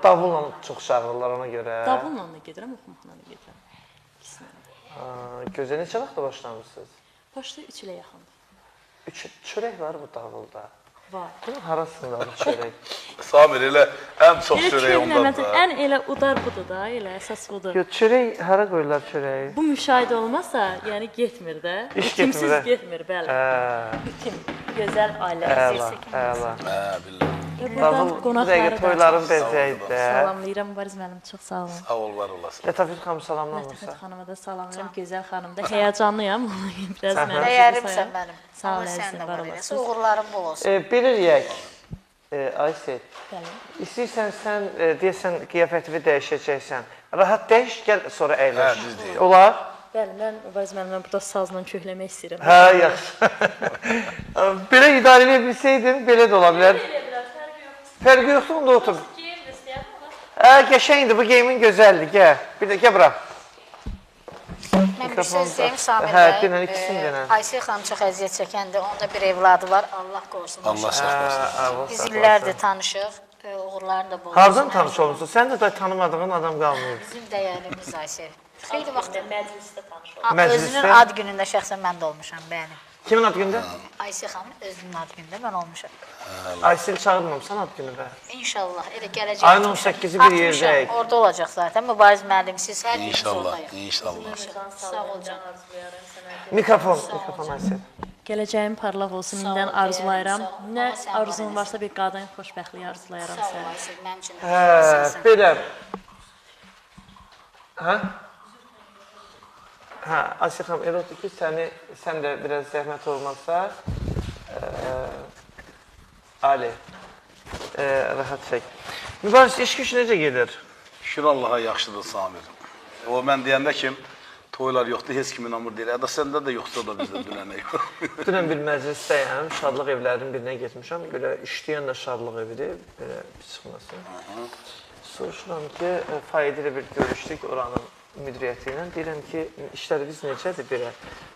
Speaker 1: Davulla çox çağırırlar ona görə.
Speaker 5: Davulla da gedirəm, oxumaqla da gedirəm. İkisini.
Speaker 1: Gözəl neçə vaxtda başlamısınız?
Speaker 5: Başda 3 ilə yaxındır.
Speaker 1: Çörək var bu davulda.
Speaker 5: Var.
Speaker 1: Bunun harasındadır çörək?
Speaker 3: Samir elə ən çox
Speaker 5: Elə
Speaker 3: çörək ondadır
Speaker 5: köhnəmətin
Speaker 3: da.
Speaker 5: ən elə udar budur da, elə əsas budur.
Speaker 1: Yox, çörək hara qoyurlar çörəyi?
Speaker 5: Bu müşahidə olmasa, yəni getmir də.
Speaker 1: İş
Speaker 5: Bitimsiz
Speaker 1: getmir də.
Speaker 5: getmir, bəli. Bitim, gözəl ailə.
Speaker 1: Əla, əla.
Speaker 3: Bilirəm.
Speaker 1: Davul bu dəqiqə toyların bəzəyidir də.
Speaker 5: Salamlayıram Mübariz müəllim, çox sağ olun.
Speaker 3: Sağ ol, var olasın.
Speaker 1: Lətafət xanım salamlamırsa.
Speaker 5: Lətafət xanıma da salamlayıram, gözəl xanım da. Həyəcanlıyam, biraz mənim.
Speaker 2: Dəyərimsən mənim.
Speaker 5: Sağ ol,
Speaker 2: Allah sən
Speaker 5: əzizim,
Speaker 2: də
Speaker 5: var
Speaker 2: var eləsin.
Speaker 5: olasın.
Speaker 2: Uğurların bol olsun.
Speaker 1: Bilirik, Aysel,
Speaker 5: Bəli.
Speaker 1: istəyirsən sən deyəsən qiyafətini dəyişəcəksən. Rahat dəyiş, gəl sonra əyləş.
Speaker 3: Hə, düz deyil.
Speaker 1: Olar?
Speaker 5: Bəli, mən Mübariz müəllimə burada sazla kökləmək istəyirəm.
Speaker 1: Hə, yaxşı. Belə idarə edə bilsəydin, belə də ola bilər. Fərqi yoxdur, onda otur. Qəşəngdir, bu geyimin gözəldir, gəl. Bir də, gəl bura.
Speaker 2: Mən bir söz deyim Samir
Speaker 1: Hə,
Speaker 2: bəy.
Speaker 1: denən, ikisini denən.
Speaker 2: Ayşə xanım çox əziyyət çəkəndir. Onda bir evladı var. Allah qorusun.
Speaker 3: Allah saxlasın.
Speaker 2: Biz illərdir tanışıq. Uğurların da bol olsun.
Speaker 1: Hardan tanış olmuşsun? Sən də tanımadığın adam qalmayıb.
Speaker 2: Bizim dəyərlimiz Ayşə. Xeyli vaxt
Speaker 5: Məclisdə tanış oldum.
Speaker 1: Məclisdə?
Speaker 2: özünün ad günündə şəxsən mən də olmuşam, bəli.
Speaker 1: Kimin ad gündə?
Speaker 2: Ayşə xanım özünün ad günündə mən olmuşam.
Speaker 1: Aysel çağırmamsan ad günündə.
Speaker 2: İnşallah elə gələcək.
Speaker 1: Ayın 18-i bir yerdəyik.
Speaker 2: Orada olacaq zaten. Mübariz müəllim siz hər biriniz
Speaker 3: İnşallah,
Speaker 2: oradayıq.
Speaker 3: inşallah.
Speaker 2: Sağ ol canım.
Speaker 1: Mikrofon Aysel.
Speaker 5: Gələcəyin parlaq olsun,
Speaker 2: Sağ ol,
Speaker 5: indən
Speaker 2: dəyərlim,
Speaker 5: arzulayıram.
Speaker 2: sağ ol.
Speaker 5: Nə
Speaker 2: Allah sən var
Speaker 5: arzun
Speaker 2: eləsin.
Speaker 5: varsa bir qadın xoşbəxtliyi arzulayıram
Speaker 2: Sağ ol
Speaker 5: sənə.
Speaker 2: Ayşə, mənim üçün.
Speaker 1: Hə, belə. Hə? Hə, Aysel xanım, elə oldu ki, sən də biraz zəhmət olmazsa, Ali, rahat çək. Mübariz, iş güç necə gedir?
Speaker 3: Şükür Allaha yaxşıdır Samir. O mən deyəndə ki, toylar yoxdur, heç kimin amur deyil. Əda səndə də yoxsa da bizdə dünənə yox.
Speaker 1: Dünən bir məclisdəyəm, şadlıq evlərinin birinə getmişəm. Belə işləyən də şadlıq evidir, belə çıxmasın. Soruşuram ki, Faidi ilə bir görüşdük oranın müdiriyyəti ilə. Deyirəm ki, işlərimiz necədir belə?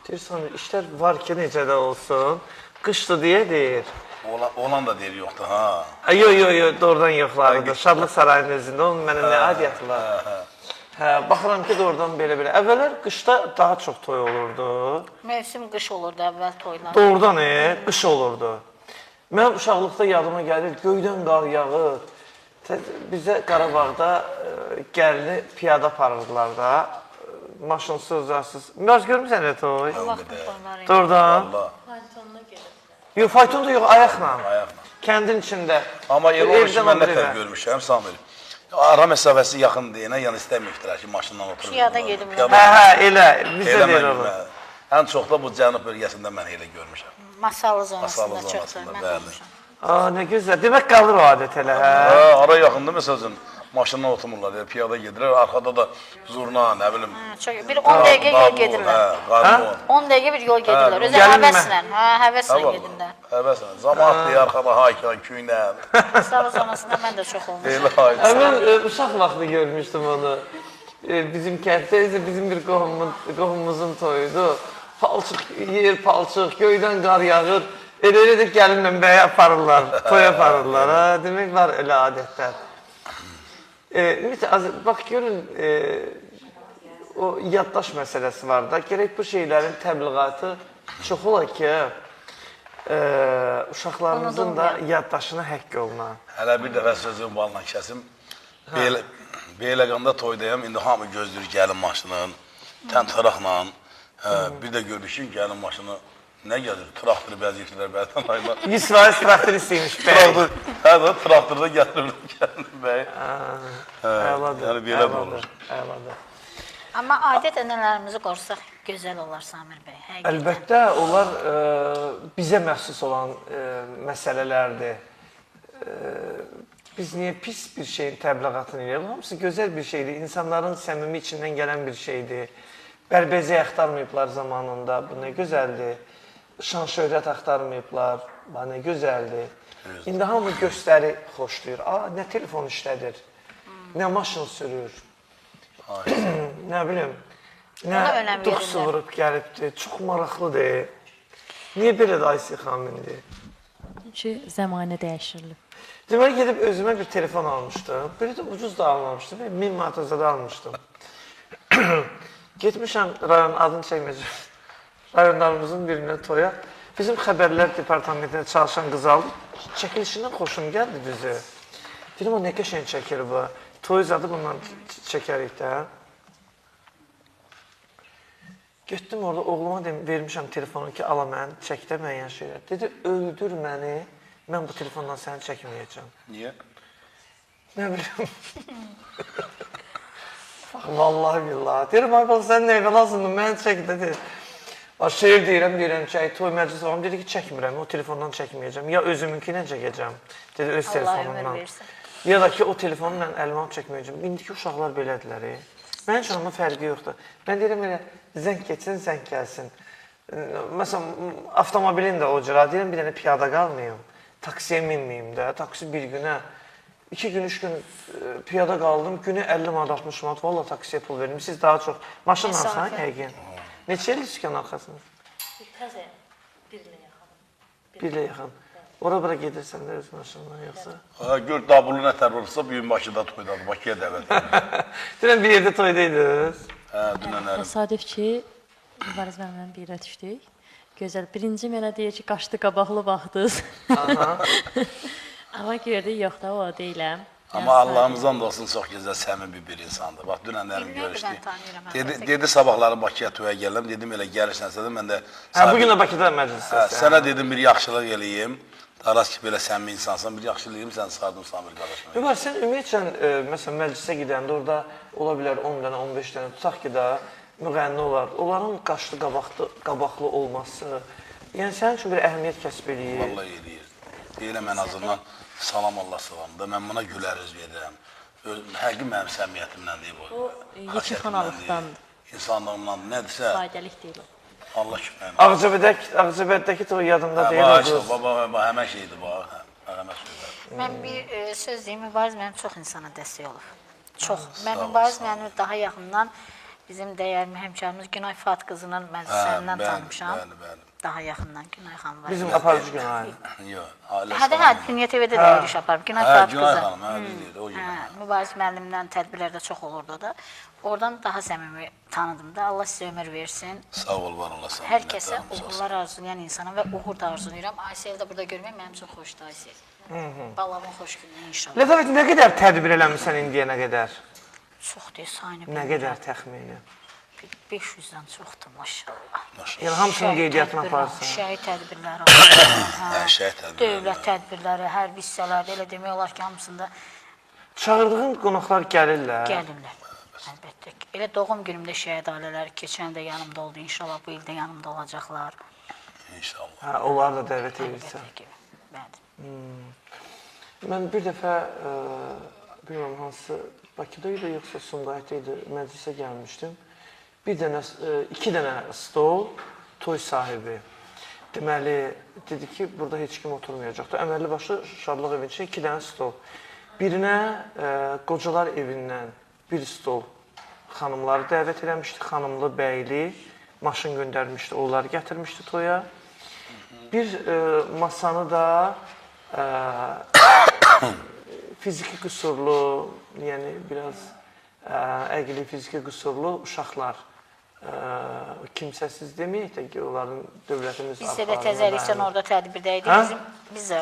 Speaker 1: Deyir, Samir, işlər var ki, necə də olsun. Qışdır deyə deyir.
Speaker 3: Olan da deyir yoxdur, ha.
Speaker 1: Yox, doğrudan yoxlarıdır. Şadlıq sarayının özündə, onun mənə nə adiyyatı var. Hə, baxıram ki, doğrudan belə-belə. Əvvəllər qışda daha çox toy olurdu.
Speaker 2: Mövsüm qış olurdu əvvəl toylar.
Speaker 1: Doğrudan qış olurdu. Mən uşaqlıqda yadıma gəlir, göydən qar yağır. Bizə Qarabağda gəlini piyada aparırdılar da, maşınsız, uzarsız. Biraz görmüsən elə toy?
Speaker 2: Vaxtın toyları.
Speaker 1: Doğrudan.
Speaker 3: Allah,
Speaker 5: Faytonuna gedir.
Speaker 1: Yox, fayton da yox, ayaqla.
Speaker 3: ayaqla.
Speaker 1: Kəndin içində.
Speaker 3: Amma elə olur ki,
Speaker 1: Evdən
Speaker 3: mən
Speaker 1: o
Speaker 3: nə
Speaker 1: birə.
Speaker 3: tər görmüşəm Samir. Ara məsafəsi yaxın deyənə, yəni istəməyibdilər ki, maşından oturur.
Speaker 2: Piyada gedim.
Speaker 1: Elə, bizdə
Speaker 3: Elə
Speaker 1: deyil
Speaker 3: mən
Speaker 1: olur.
Speaker 3: ən çox da bu cənub bölgəsində mən elə görmüşəm.
Speaker 2: Masallı zonasında
Speaker 3: Masallı
Speaker 2: çoxdur.
Speaker 3: zonasında,
Speaker 2: Mən
Speaker 3: bəli.
Speaker 2: olmuşam.
Speaker 1: Nə gözəl. Demək qalır o adət elə, hə?
Speaker 3: Ara yaxında məsələn maşından oturmurlar, yəni piyada gedirlər, arxada da zurna, nə bilim.
Speaker 2: Bir 10 dəqiqə yol gedirlər.
Speaker 3: Qarmon.
Speaker 2: 10 dəqiqə bir yol gedirlər. Özü
Speaker 1: gəlin
Speaker 2: həvəslə. Hə, həvəslə gedirlər.
Speaker 3: Həvəslə. Camaat deyir arxada haykan, küynə.
Speaker 2: Masallı zonasında mən də çox olmuşam.
Speaker 3: Elə haykan.
Speaker 1: Mən uşaq vaxtı görmüşdüm onu. Bizim kənddə bizim bir qohumumuzun toyudu. Palçıq yer, palçıq, göydən qar yağır. Elə də gəlinlə bəyə aparırlar, toy aparırlar. Demək var elə adətlər. Bax görün, o yaddaş məsələsi var da. Gərək bu şeylərin təbliğatı çox ola ki, uşaqlarımızın da yaddaşına həkk oluna.
Speaker 3: Hələ bir dəfə sözüm balla kəsim. Beyləqanda toydayam, indi hamı gözləyir gəlin maşının, təntəraqla. Bir də gördük ki, gəlin maşını Nə gəlir? Traktoru bəzəyirlər bəzən aylar.
Speaker 1: 100% traktor istəymiş bəy.
Speaker 3: Traktor, hə də traktorda gətirirlər gəlin bəy.
Speaker 1: Əladır,
Speaker 3: Yəni belə də olur.
Speaker 1: əladır.
Speaker 2: Amma adət-ənənələrimizi qorursaq gözəl olar Samir bəy. Həqiqətən.
Speaker 1: Əlbəttə, onlar bizə məxsus olan məsələlərdir. Biz niyə pis bir şeyin təbliğatını edirik? Hamısı gözəl bir şeydir. İnsanların səmimi içindən gələn bir şeydir. Bərbəzək axtarmayıblar zamanında. Bu nə gözəldir. Şan-şöhrət axtarmayıblar. Bu nə gözəldir. İndi hamı göstəri xoşlayır. Nə telefon işlədir, nə maşın sürür, nə bilim, nə duxsu vurub gəlibdir. Çox maraqlıdır. Niyə belə də Aysi xanım indi?
Speaker 5: Çünki zəmanə dəyişirilib.
Speaker 1: Deməli, gedib özümə bir telefon almışdım. Biri də ucuz da almamışdım. 1000 manata almışdım. Getmişəm rayon adını çəkməyəcəm. Rayonlarımızın birinin toya. Bizim xəbərlər departamentində çalışan qız aldı. Çəkilişindən xoşum gəldi düzü. Dedim, o nə qəşəng çəkir bu. Toy zadı bundan çəkərik də. Getdim orada oğluma vermişəm telefonu ki, ala mən, çəkdə müəyyən şeylər. Dedi, öldür məni, mən bu telefondan səni çəkməyəcəm.
Speaker 3: Niyə?
Speaker 1: Nə bilim. Vallahi billahi. Deyirəm, ay bala, sən nə lazımdır, mən çək dedi. Şeir deyirəm ki, toy məclis oğlum dedi ki, çəkmirəm, o telefondan çəkməyəcəm. Ya özümünkilə çəkəcəm, dedi, öz telefonumdan. Ya da ki, o telefonu mən əlimə çəkməyəcəm. İndiki uşaqlar belədirlər. Mənim üçün onun fərqi yoxdur. Mən deyirəm, elə zəng keçsin, zəng gəlsin. Məsələn, avtomobilin də o cıra, deyirəm, bir dənə piyada qalmayım, taksiyə minməyim də, taksi bir günə, 2 gün, 3 gün piyada qaldım, günü 50 manat, 60 manat, valla taksiyə pul verim. Siz daha çox maşın alsan, həqiqin. Neçə il sükan arxasınız?
Speaker 5: Təzə, bir ilə yaxın.
Speaker 1: Bir ilə yaxın. Ora-bura gedirsən də öz maşınla yoxsa?
Speaker 3: Gör, dabulu nətər olursa, bugün Bakıda toydadır, Bakıya dəvət edir.
Speaker 1: Dünən bir yerdə toydaydınız.
Speaker 3: Dünənlərim.
Speaker 5: Təsadüf ki, Mübariz mənimlə bir yerə düşdük. Gözəl. Birinci mənə deyir ki, qaşdı qabaqlı baxdınız. Amma gördük, yox da, o deyiləm.
Speaker 3: Amma Allah'ımızdan da olsun çox gözəl, səmimi bir insandır. Bax, dünənlərim görüşdük. Dedi, sabahları Bakıya toya gələm. Dedim, elə gəlirsənsə də mən də...
Speaker 1: Bugün də Bakıda məclisdəsən.
Speaker 3: Sənə dedim, bir yaxşılıq eləyim. Aras ki, belə səmimi insansan, bir yaxşılıq eləyim, sən sardım Samir qardaşıma.
Speaker 1: Mübar, sən ümumiyyətlə, məsələn, məclisə gedəndə orada ola bilər 10 dənə, 15 dənə, tutaq ki da, müğənni olar. Onların qaşlı, qabaqlı olması, yəni sənin üçün bir əhəmiyyət kəsb eləyir.
Speaker 3: Vallahi eləyir. Deyirəm, ən azından salam Allah salamda, mən buna gülər üz verirəm. Həqiqi mənim səmiyyətimdən deyib o.
Speaker 5: O, yekəxanalıqdandır.
Speaker 3: İnsanlığımdan nədirsə,
Speaker 5: Faydalık deyil o.
Speaker 3: Allah şükür.
Speaker 1: Ağcabədəki toy yadımda deyil.
Speaker 3: Baba, həmən şeydir, həmən sözlər.
Speaker 2: Mən bir söz deyim, Mübariz mənim çox insana dəstək olub. Çox. Mən Mübariz mənim daha yaxından bizim dəyərli həmkarımız Günay Fat qızının məclisindən tanımışam. Daha yaxından Günay xanım var.
Speaker 1: Bizim aparıcı Günay.
Speaker 3: Yox,
Speaker 2: Hə, Dünya TV-də də yürüyüş aparıb. Günay Fat qızı.
Speaker 3: Günay xanım, deyildi, o günə.
Speaker 2: Mübariz müəllimlə tədbirlərdə çox olurdu da. Oradan daha səmimi tanıdım da. Allah sizə ömür versin.
Speaker 3: Sağ ol, var olasın.
Speaker 2: Hər kəsə uğurlar arzulayan insana və uğur da arzulayıram. Aysel də burada görmək mənim üçün xoşdur Aysel. Balamın xoş günü inşallah.
Speaker 1: Lətafət, nə qədər tədbir eləmişsən indiyənə qədər?
Speaker 2: Çox deyil, sayını
Speaker 1: Nə qədər təxmini?
Speaker 2: 500-dən çoxdur, maşallah.
Speaker 1: Yəni, hamısının qeydiyyatını aparsın.
Speaker 2: Şəhid tədbirləri,
Speaker 3: şəhid tədbirləri.
Speaker 2: dövlət tədbirləri, hərbi hissələrdə, elə demək olar ki, hamısında
Speaker 1: Çağırdığın qonaqlar gəlirlər.
Speaker 2: gəlirlər. Əlbəttə ki. Elə doğum günümdə şəhid ailələri keçən də yanımda oldu. İnşallah bu ildə yanımda olacaqlar.
Speaker 3: İnşallah.
Speaker 1: Onlar da dəvət edirsən.
Speaker 2: Əlbəttə ki. Bəli.
Speaker 1: Mən bir dəfə, bilməm hansı, Bakıda idi, yoxsa Sumqayıtda idi, məclisə gəlmişdim. Bir dənə, 2 dənə stol, toy sahibi. Deməli, dedi ki, burada heç kim oturmayacaqdı. Əməlli başı şadlıq evin üçün 2 dənə stol. Birinə qocalar evindən bir stol xanımları dəvət eləmişdi, xanımlı, bəyli, maşın göndərmişdi, onları gətirmişdi toya. Bir masanı da fiziki qüsurlu, yəni biraz əqli fiziki qüsurlu uşaqlar, kimsəsiz deməyək də ki, onların dövlətimiz
Speaker 2: Biz də təzəlikdən orada tədbirdəydik. Biz də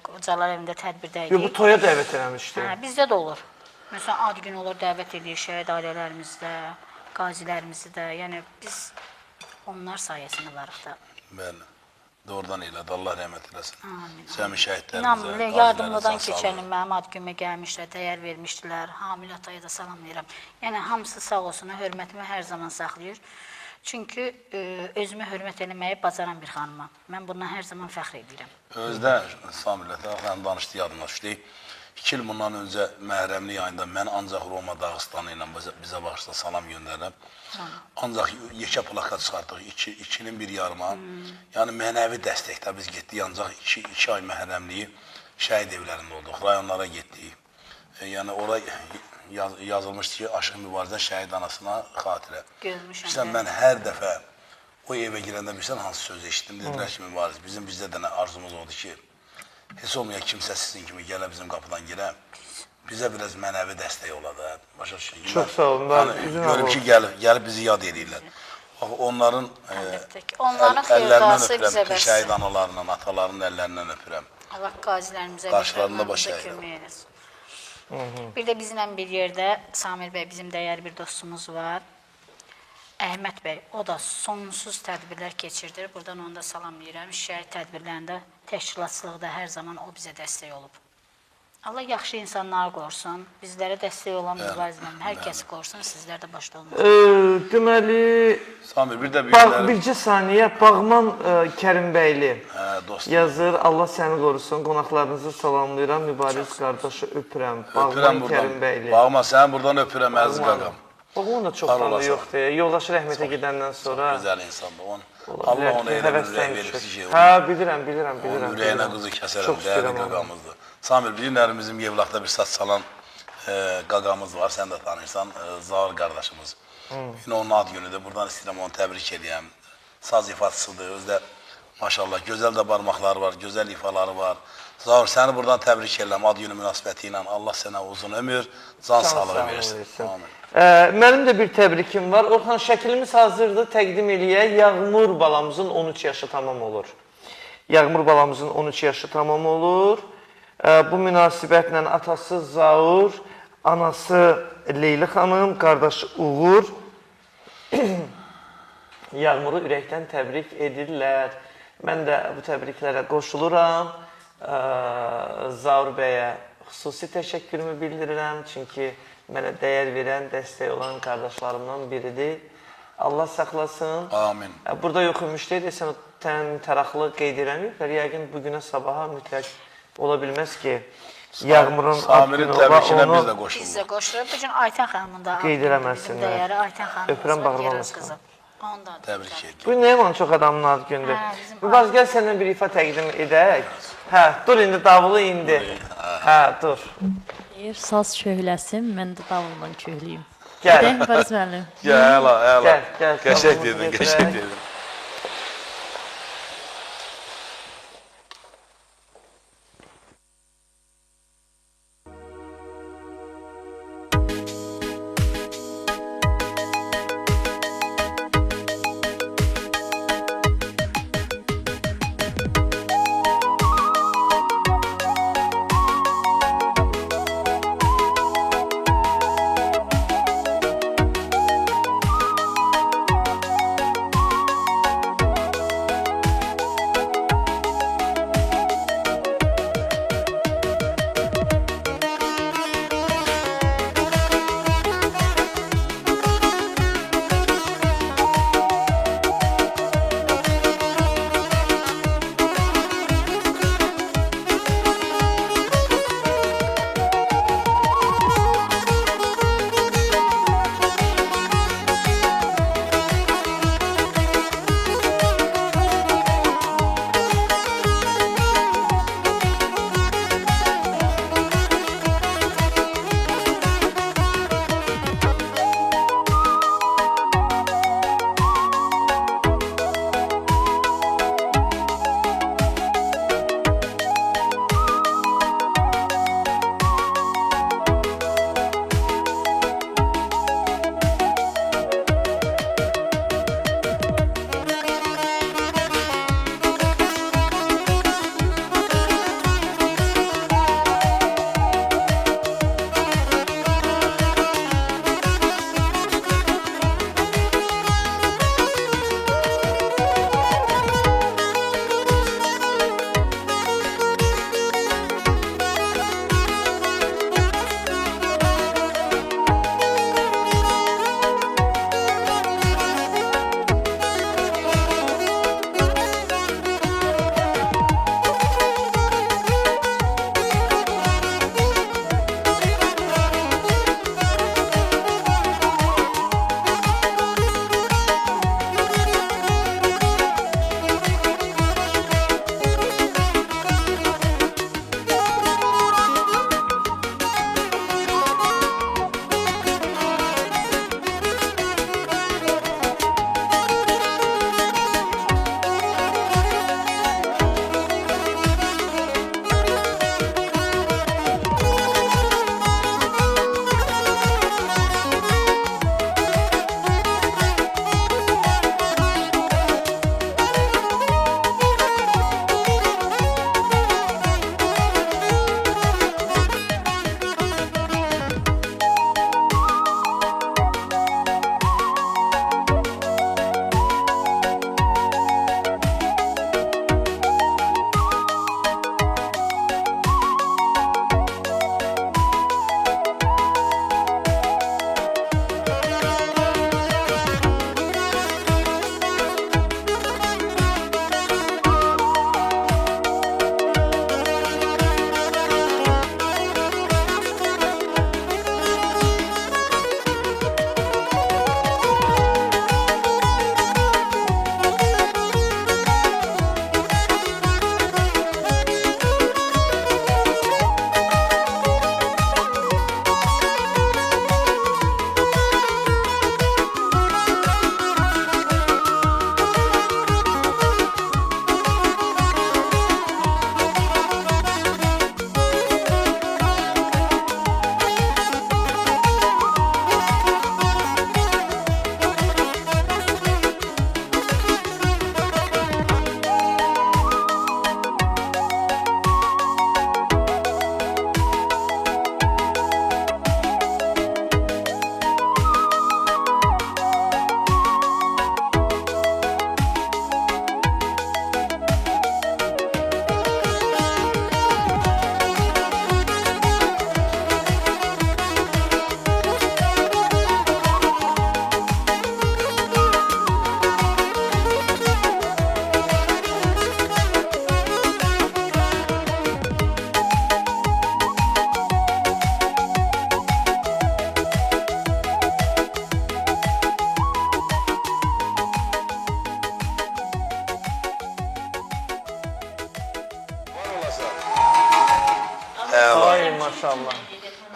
Speaker 2: qocalar evində tədbirdəydik.
Speaker 1: Yox, bu toya dəvət eləmişdi.
Speaker 2: Bizdə də olur. Məsələn, ad gün olur, dəvət edir şəhid ailələrimizi də, qazilərimizi də. Yəni, biz onlar sayəsində varıq da.
Speaker 3: Bəli. Doğrudan elədi. Allah rəhmət eləsin.
Speaker 2: Amin.
Speaker 3: Cəmi şəhidlərimizə,
Speaker 2: İnanmıyorum, yardımlıdan
Speaker 3: qazilərimizə
Speaker 2: keçən il mənim ad günümə gəlmişlər, dəyər vermişdilər. Hamil ataya da salamlayıram. Yəni hamısı sağ olsun, hörmətimi hər zaman saxlayır. Çünki özümə hörmət eləməyi bacaran bir xanımam. Mən bundan hər zaman fəxr edirəm.
Speaker 3: Özdə Samilətə xanım danışdı, yadıma düşdü. 2 il bundan öncə Məhrəmlik ayında mən ancaq Roma Dağıstanı ilə bizə başda salam göndərirəm. Ancaq yekə plakat çıxartdıq, 2-nin bir yarıma. Yəni mənəvi dəstəkdə biz getdik, ancaq 2 ay Məhrəmliyi şəhid evlərində olduq, rayonlara getdik. Yəni ora yazılmışdı ki, Aşıq Mübarizə şəhid anasına xatirə.
Speaker 2: Görmüşəm.
Speaker 3: Bilirsən, mən hər dəfə o evə girəndə bilirsən hansı söz eşitdim, dedilər ki, Mübariz, bizdə də arzumuz oldu ki, heç olmayan kimsə sizin kimi gələ bizim qapıdan girə, bizə biraz mənəvi dəstək ola da. Başa düşün.
Speaker 1: Çox sağ olun.
Speaker 3: Görüm ki, gəlib bizi yad edirlər. Onların
Speaker 2: xeyrdası bizə
Speaker 3: öpürəm, şəhid analarından, atalarının əllərindən öpürəm.
Speaker 2: Allah qazilərimizə,
Speaker 3: Qarşılarında baş əyirəm.
Speaker 2: kömək eləsin. Bir də bizimlə bir yerdə Samir bəy, bizim dəyərli bir dostumuz var. Əhməd bəy, o da sonsuz tədbirlər keçirdir. Buradan onu da salamlayıram. Şəhid tədbirlərində, təşkilatçılıqda hər zaman o bizə dəstək olub. Allah yaxşı insanları qorusun. Bizlərə dəstək olan mübarizlərin hər kəsi qorusun. Sizlər də başda olmasın.
Speaker 1: Deməli,
Speaker 3: Samir, bir də büyüklərim.
Speaker 1: bircə saniyə, Bağman Kərimbəyli
Speaker 3: Dostum.
Speaker 1: yazır. Allah səni qorusun. Qonaqlarınızı salamlayıram. Mübariz qardaşı öpürəm. Bağman Kərimbəyli.
Speaker 3: Bağman, səni buradan öpürəm, əziz qaqam.
Speaker 1: Bağman da çox tanı yoxdur. Yoldaşı rəhmətə gedəndən sonra.
Speaker 3: Gözəl insandır. Allah onu elə bir ürək verirsə ki,
Speaker 1: hə, bilirəm.
Speaker 3: onun ürəyinə qızı kəsərəm, dəyərli qaqamızdır. Samir, bilirəm, bizim Yevlaxda bir saç salan qaqamız var, sən də tanıyırsan, Zaur qardaşımız. Yine onun ad günüdür, buradan istəyirəm onu təbrik edəyəm. Saz ifaçısıdır, özdə maşallah, gözəl də barmaqları var, gözəl ifaları var. Zaur, səni buradan təbrik edirəm ad günü münasibəti ilə. Allah sənə uzun ömür, can sağlığı versin.
Speaker 1: Mənim də bir təbrikim var. Orxan, şəklimiz hazırdır, təqdim eləyək. Yağmur balamızın 13 yaşı tamam olur. Yağmur balamızın 13 yaşı tamam olur. Bu münasibətlə atası Zaur, anası Leyli xanım, qardaşı Uğur Yağmuru ürəkdən təbrik edirlər. Mən də bu təbriklərə qoşuluram. Zaur bəyə xüsusi təşəkkürümü bildirirəm. Çünki mənə dəyər verən, dəstək olan qardaşlarımdan biridir. Allah saxlasın.
Speaker 3: Amin.
Speaker 1: Burada yoxumuşdur, desən o təraqlı qeyd eləməyiblər. Yəqin bugünə sabaha mütləq ola bilməz ki, Yağmurun
Speaker 3: Samirin təbrikinə biz də qoşulur.
Speaker 2: Biz də qoşulur. Bugün Aytən xanımın da
Speaker 1: qeyd eləməsinlər.
Speaker 2: bizim dəyəri Aytən xanımımız
Speaker 1: Öpürəm,
Speaker 2: var,
Speaker 1: bağırmamız
Speaker 2: Yeröz qızı. Onu da
Speaker 3: Təbrik edirəm.
Speaker 1: Bu nə yaman çox adamın ad gündür.
Speaker 2: bizim
Speaker 1: Mübariz, gəl səndən bir ifa təqdim edək. Hə, dur indi, davulu indi. Hə, dur.
Speaker 5: Deyir, saz köhləsin, mən də davulla köhləyim.
Speaker 1: Gəl.
Speaker 5: Gedək Mübariz müəllim.
Speaker 3: Əla.
Speaker 1: Gəl,
Speaker 3: Qəşək
Speaker 1: davulumuzu
Speaker 3: dedin,
Speaker 1: götürək.
Speaker 3: qəşək dedin.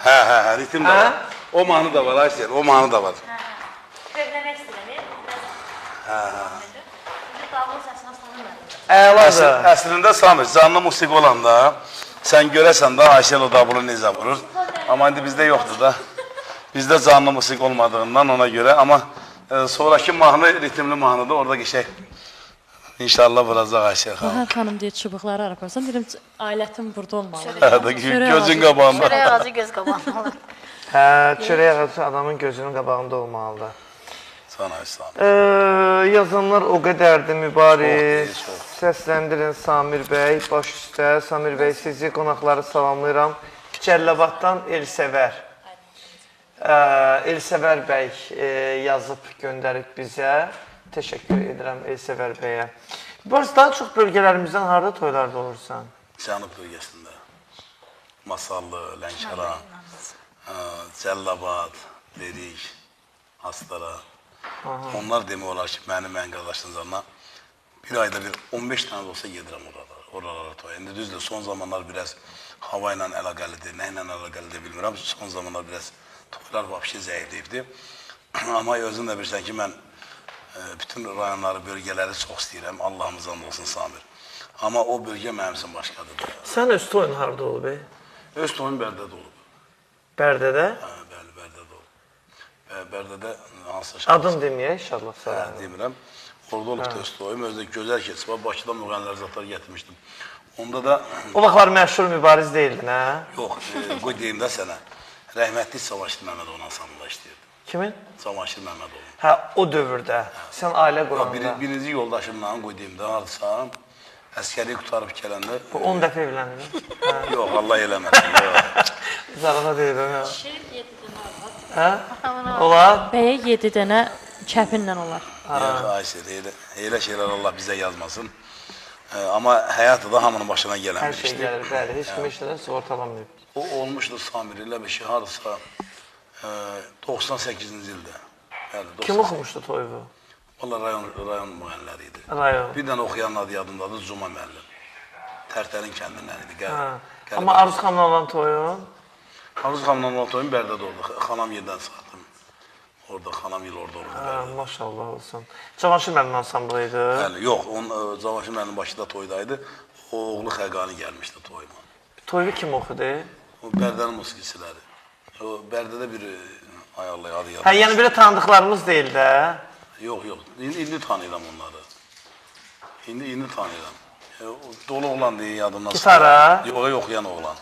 Speaker 3: Hə, ritim də var. O mahnı da var, Aysel, o mahnı da var.
Speaker 5: Evlənmək istəyirəm. Dağlı səsinə sanırım.
Speaker 1: Əladır.
Speaker 3: Əslində Samir, canlı musiqi olanda sən görəsən də Aysel o davulu necə vurur. Amma indi bizdə yoxdur da. Bizdə canlı musiqi olmadığından ona görə. Amma sonraki mahnı ritmli mahnıdır, orada qəşəng. İnşallah vuracaq Aysel xanım.
Speaker 5: Bahar xanım deyir çubuqları araparsan, deyirəm ailətim burada olmalı.
Speaker 3: Gözün qabağında.
Speaker 2: Çörək ağacı göz qabağında olur.
Speaker 1: Hə, çörək ağacı adamın gözünün qabağında olmalıdır.
Speaker 3: Sana İslam.
Speaker 1: Yazanlar o qədərdir mübariz.
Speaker 3: Çox deyil,
Speaker 1: Səsləndirin Samir bəy, baş üstə. Samir bəy, sizi qonaqları salamlayıram. Kərləbatdan Elsəvər. Elsəvər bəy yazıb göndərib bizə. Təşəkkür edirəm Elsəvər bəyə. Barış, daha çox bölgələrimizdən harada toylarda olursan?
Speaker 3: Cənub bölgəsində. Masallı, Lənkəran, Cəllabad, Lerik, Astara. Onlar demək olar ki, mənim qardaşlarımla bir ayda bir 15 tane olsa gedirəm oralara toya. İndi düzdür, son zamanlar biraz hava ilə əlaqəlidir, nə ilə əlaqəlidir bilmirəm. Son zamanlar biraz toylar vəbşi zəifləyibdir. Amma özün də bilirsən ki, mən bütün rayonları, bölgələri çox istəyirəm. Allahımızdan olsun Samir. Amma o bölgə mənim üçün başqadır.
Speaker 1: Sən öz toyun harada olub?
Speaker 3: Öz toyum Bərdədə olub.
Speaker 1: Bərdədə?
Speaker 3: Hə, bəli, Bərdədə olub. Bərdədə hansısa
Speaker 1: Adın deməyək inşallah
Speaker 3: Hə,
Speaker 1: sənə.
Speaker 3: demirəm. Orada olub da öz toyum. Özdə gözəl keçib. Bakıda müğənilər zatlar gətirmişdim. Onda da...
Speaker 1: O vaxtlar məşhur mübariz deyildin, hə?
Speaker 3: Yox, qoy deyim də sənə. Rəhmətli Savaşir Məmmədovla samında işləyirdim.
Speaker 1: Kimin?
Speaker 3: Savaşir Məmmədov.
Speaker 1: Hə, o dövrdə. Sən ailə quranda.
Speaker 3: Birinci yoldaşımla qoy deyim də, hardasa əskəri qutarıb gələndə...
Speaker 1: Bu 10 dəfə evləndin.
Speaker 3: Yox, Allah eləməsin.
Speaker 1: Zarana deyirəm, hə.
Speaker 5: Şerif 7 dənə var.
Speaker 1: Hə? Olar?
Speaker 5: Bəyə 7 dənə çəpinlə olar.
Speaker 3: Yox, Aysel, elə şeylər Allah bizə yazmasın. Amma həyatı da hamının başına gələn
Speaker 1: Hər
Speaker 3: bir
Speaker 1: şey
Speaker 3: işdir.
Speaker 1: gəlir, bəli. Heç kim işlədən sığortalanmayıb.
Speaker 3: O olmuşdur Samir ilə bir şey hardasa 98-ci ildə. Bəli,
Speaker 1: Kim oxumuşdu toyuvu?
Speaker 3: Valla rayon müğənniləri idi.
Speaker 1: Rayon.
Speaker 3: Bir dənə oxuyan adı yadımdadır, Cuma müəllim. Tərtərin kəndindən idi.
Speaker 1: Amma Arzu xanımla olan toyun?
Speaker 3: Arzu xanımla olan toyun Bərdədə oldu. Xanam yerdən çıxardım. Orada xanam yıl orada oldu.
Speaker 1: Hə, maşallah olsun. Cavanşir müəllim ansamblı idi.
Speaker 3: Bəli, yox, Cavanşir müəllim Bakıda toydaydı. O oğlu Xəqani gəlmişdi toyuma.
Speaker 1: Toyu kim oxudu?
Speaker 3: O Bərdənin musiqiçiləri. O Bərdədə bir ayarlı adı yadı.
Speaker 1: Hə, yəni belə tanıdıqlarımız deyil də.
Speaker 3: Yox, yox. İndi tanıyıram onları. İndi tanıyıram. Dolu oğlan deyə yadımdan
Speaker 1: Gitara?
Speaker 3: Yox, oxuyan oğlan.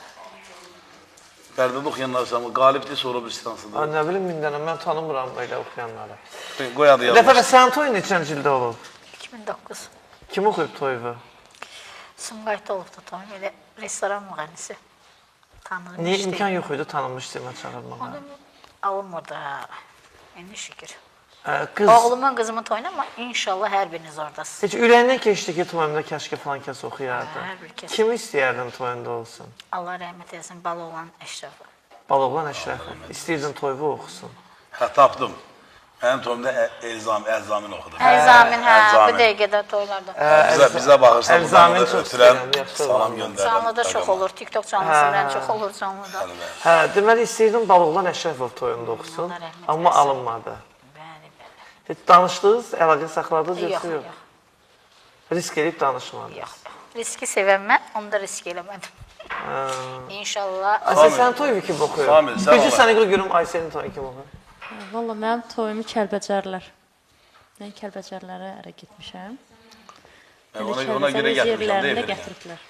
Speaker 3: Bərdədə oxuyanlar sanırım, qalibdir, sonra bir stansıdır.
Speaker 1: Nə bilim, min dənə, mən tanımıram belə oxuyanları.
Speaker 3: Qoy adı
Speaker 1: Dəfə
Speaker 3: yazmış.
Speaker 1: sənin toyun neçənci ildə olub?
Speaker 2: 2009.
Speaker 1: Kim oxuyub toyuvu?
Speaker 2: Sumqayıtda olubdu toyum, elə restoran müğənnisi. Tanıdım.
Speaker 1: Niyə imkan yox idi tanınmış demə çağırmağa?
Speaker 2: Onu alınmırdı, hə. İndi şükür.
Speaker 1: Qız,
Speaker 2: Oğlumun, qızımın toyunu, amma inşallah hər biriniz oradasınız.
Speaker 1: heç ürəyindən keçdi ki, toyumda kəşki falan kəs oxuyardı.
Speaker 2: Hər bir kəs.
Speaker 1: Kimi istəyərdin toyunda olsun?
Speaker 2: Allah rəhmət eləsin, bal olan Əşrəfə.
Speaker 1: Baloğlan Əşrəf. İstəyirdin toyuvu oxusun.
Speaker 3: Hə, tapdım. Mənim toyumda Əlzamin oxudu.
Speaker 2: Əlzamin, hə,
Speaker 3: Əlzamin.
Speaker 2: bu dəqiqədə toylarda.
Speaker 3: Bizə baxırsan,
Speaker 1: Əlzamin
Speaker 3: buradan da
Speaker 1: çox
Speaker 3: ötürən
Speaker 1: istəyirəm, yaxşı
Speaker 3: salam
Speaker 1: oğlandır.
Speaker 3: göndərirəm.
Speaker 2: Canlıda çox olur, TikTok canlısından çox olur canlıda.
Speaker 1: Hə, deməli istəyirdin Baloğlan Əşrəfov toyunda oxusun,
Speaker 2: Allah rəhmət
Speaker 1: amma
Speaker 2: eləsin.
Speaker 1: alınmadı.
Speaker 2: Bəli, bəli.
Speaker 1: Heç danışdınız, əlaqə saxladınız
Speaker 2: Yox,
Speaker 1: yoxsa yox?
Speaker 2: yox,
Speaker 1: Risk edib danışmadınız.
Speaker 2: yox. Riski sevəm mən, onda risk eləmədim. İnşallah.
Speaker 1: Aysel, sənin toyunu kim oxuyur?
Speaker 3: Samir, sən
Speaker 1: Peki
Speaker 3: ola.
Speaker 1: sənə görə görüm Ayselin toyunu kim oxuyur?
Speaker 5: Valla mənim toyumu Kəlbəcərlər. Mən Kəlbəcərlərə ərə getmişəm.
Speaker 3: Ona görə gətirmişəm,
Speaker 5: yerlərində
Speaker 3: deyil.
Speaker 5: gətiriblər.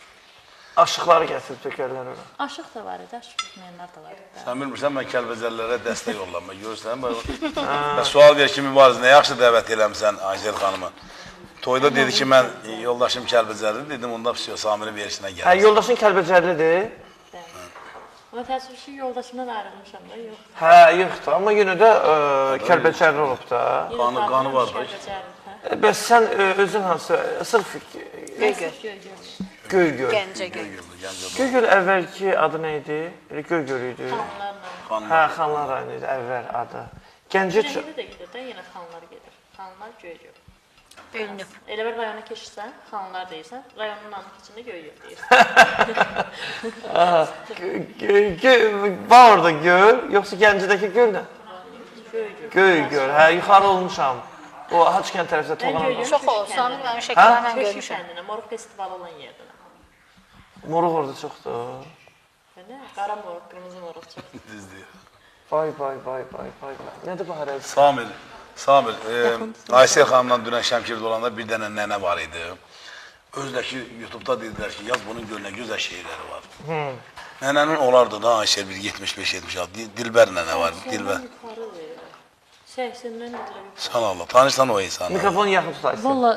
Speaker 1: Aşıqları gətirib tökərlər ora.
Speaker 5: Aşıq da var idi, aşıq etməyənlər də var idi.
Speaker 3: Sən bilmirsən, mən Kəlbəcərlərə dəstək yollanma. Görürsən, sual ver ki, mübariz, nə yaxşı dəvət eləmsən Aysel xanımı. Toyda dedi ki, mən yoldaşım Kəlbəcərli, dedim, onda Samirin verişinə
Speaker 1: Hə,
Speaker 3: gəlir.
Speaker 1: yoldaşın Kəlbəcərlidir?
Speaker 5: Amma təəssüf ki, yoldaşımdan ayrılmışam da, yox.
Speaker 1: Hə, yoxdur, amma yenə də Kəlbəcərli olub da.
Speaker 3: Qanı var da.
Speaker 1: Bəs sən özün hansı, sırf Göygöl.
Speaker 2: Gəncəgöl.
Speaker 1: Göygöl əvvəlki adı nə idi? Göygöl idi. Hə, Xanlar rayonu idi, əvvəl adı. Gəncə
Speaker 5: Yenə də gedir də, yenə xanlar gedir. Xanlar Göygöl.
Speaker 2: Bölünüb.
Speaker 5: Elə bir rayona keçirsən, xanlar deyirsən, rayonun namı içində Göygöl deyirsən.
Speaker 1: Var orada göl, yoxsa Gəncədəki göl nə? Göygöl, hə, yuxarı olmuşam. O Haçkən tərəfdə Toğanam.
Speaker 2: Çox olub, Samir mənim şəkillərlə
Speaker 5: Köşk
Speaker 2: görmüşəm.
Speaker 5: kəndinə, Moruq festivalı olan yerdə.
Speaker 1: Moruq orada çoxdur.
Speaker 5: Nə? Qara moruq, qırmızı moruq çoxdur.
Speaker 3: Düzdür.
Speaker 1: Vay. Nədir bu hərəb?
Speaker 3: Samir, Aysel xanımla dünən Şəmkirdə olanda bir dənə nənə var idi. Özdəki YouTube'da dedilər ki, yaz bunun gölünə gözəl şeirləri var. Nənənin olardı da Aysel bir 75-76, Dilbər nənə var, Dilbər.
Speaker 5: 80-dən edilir.
Speaker 3: Sən Allah, tanışsan o insanı.
Speaker 1: Mikrofonu yaxın tutarsın.
Speaker 5: Valla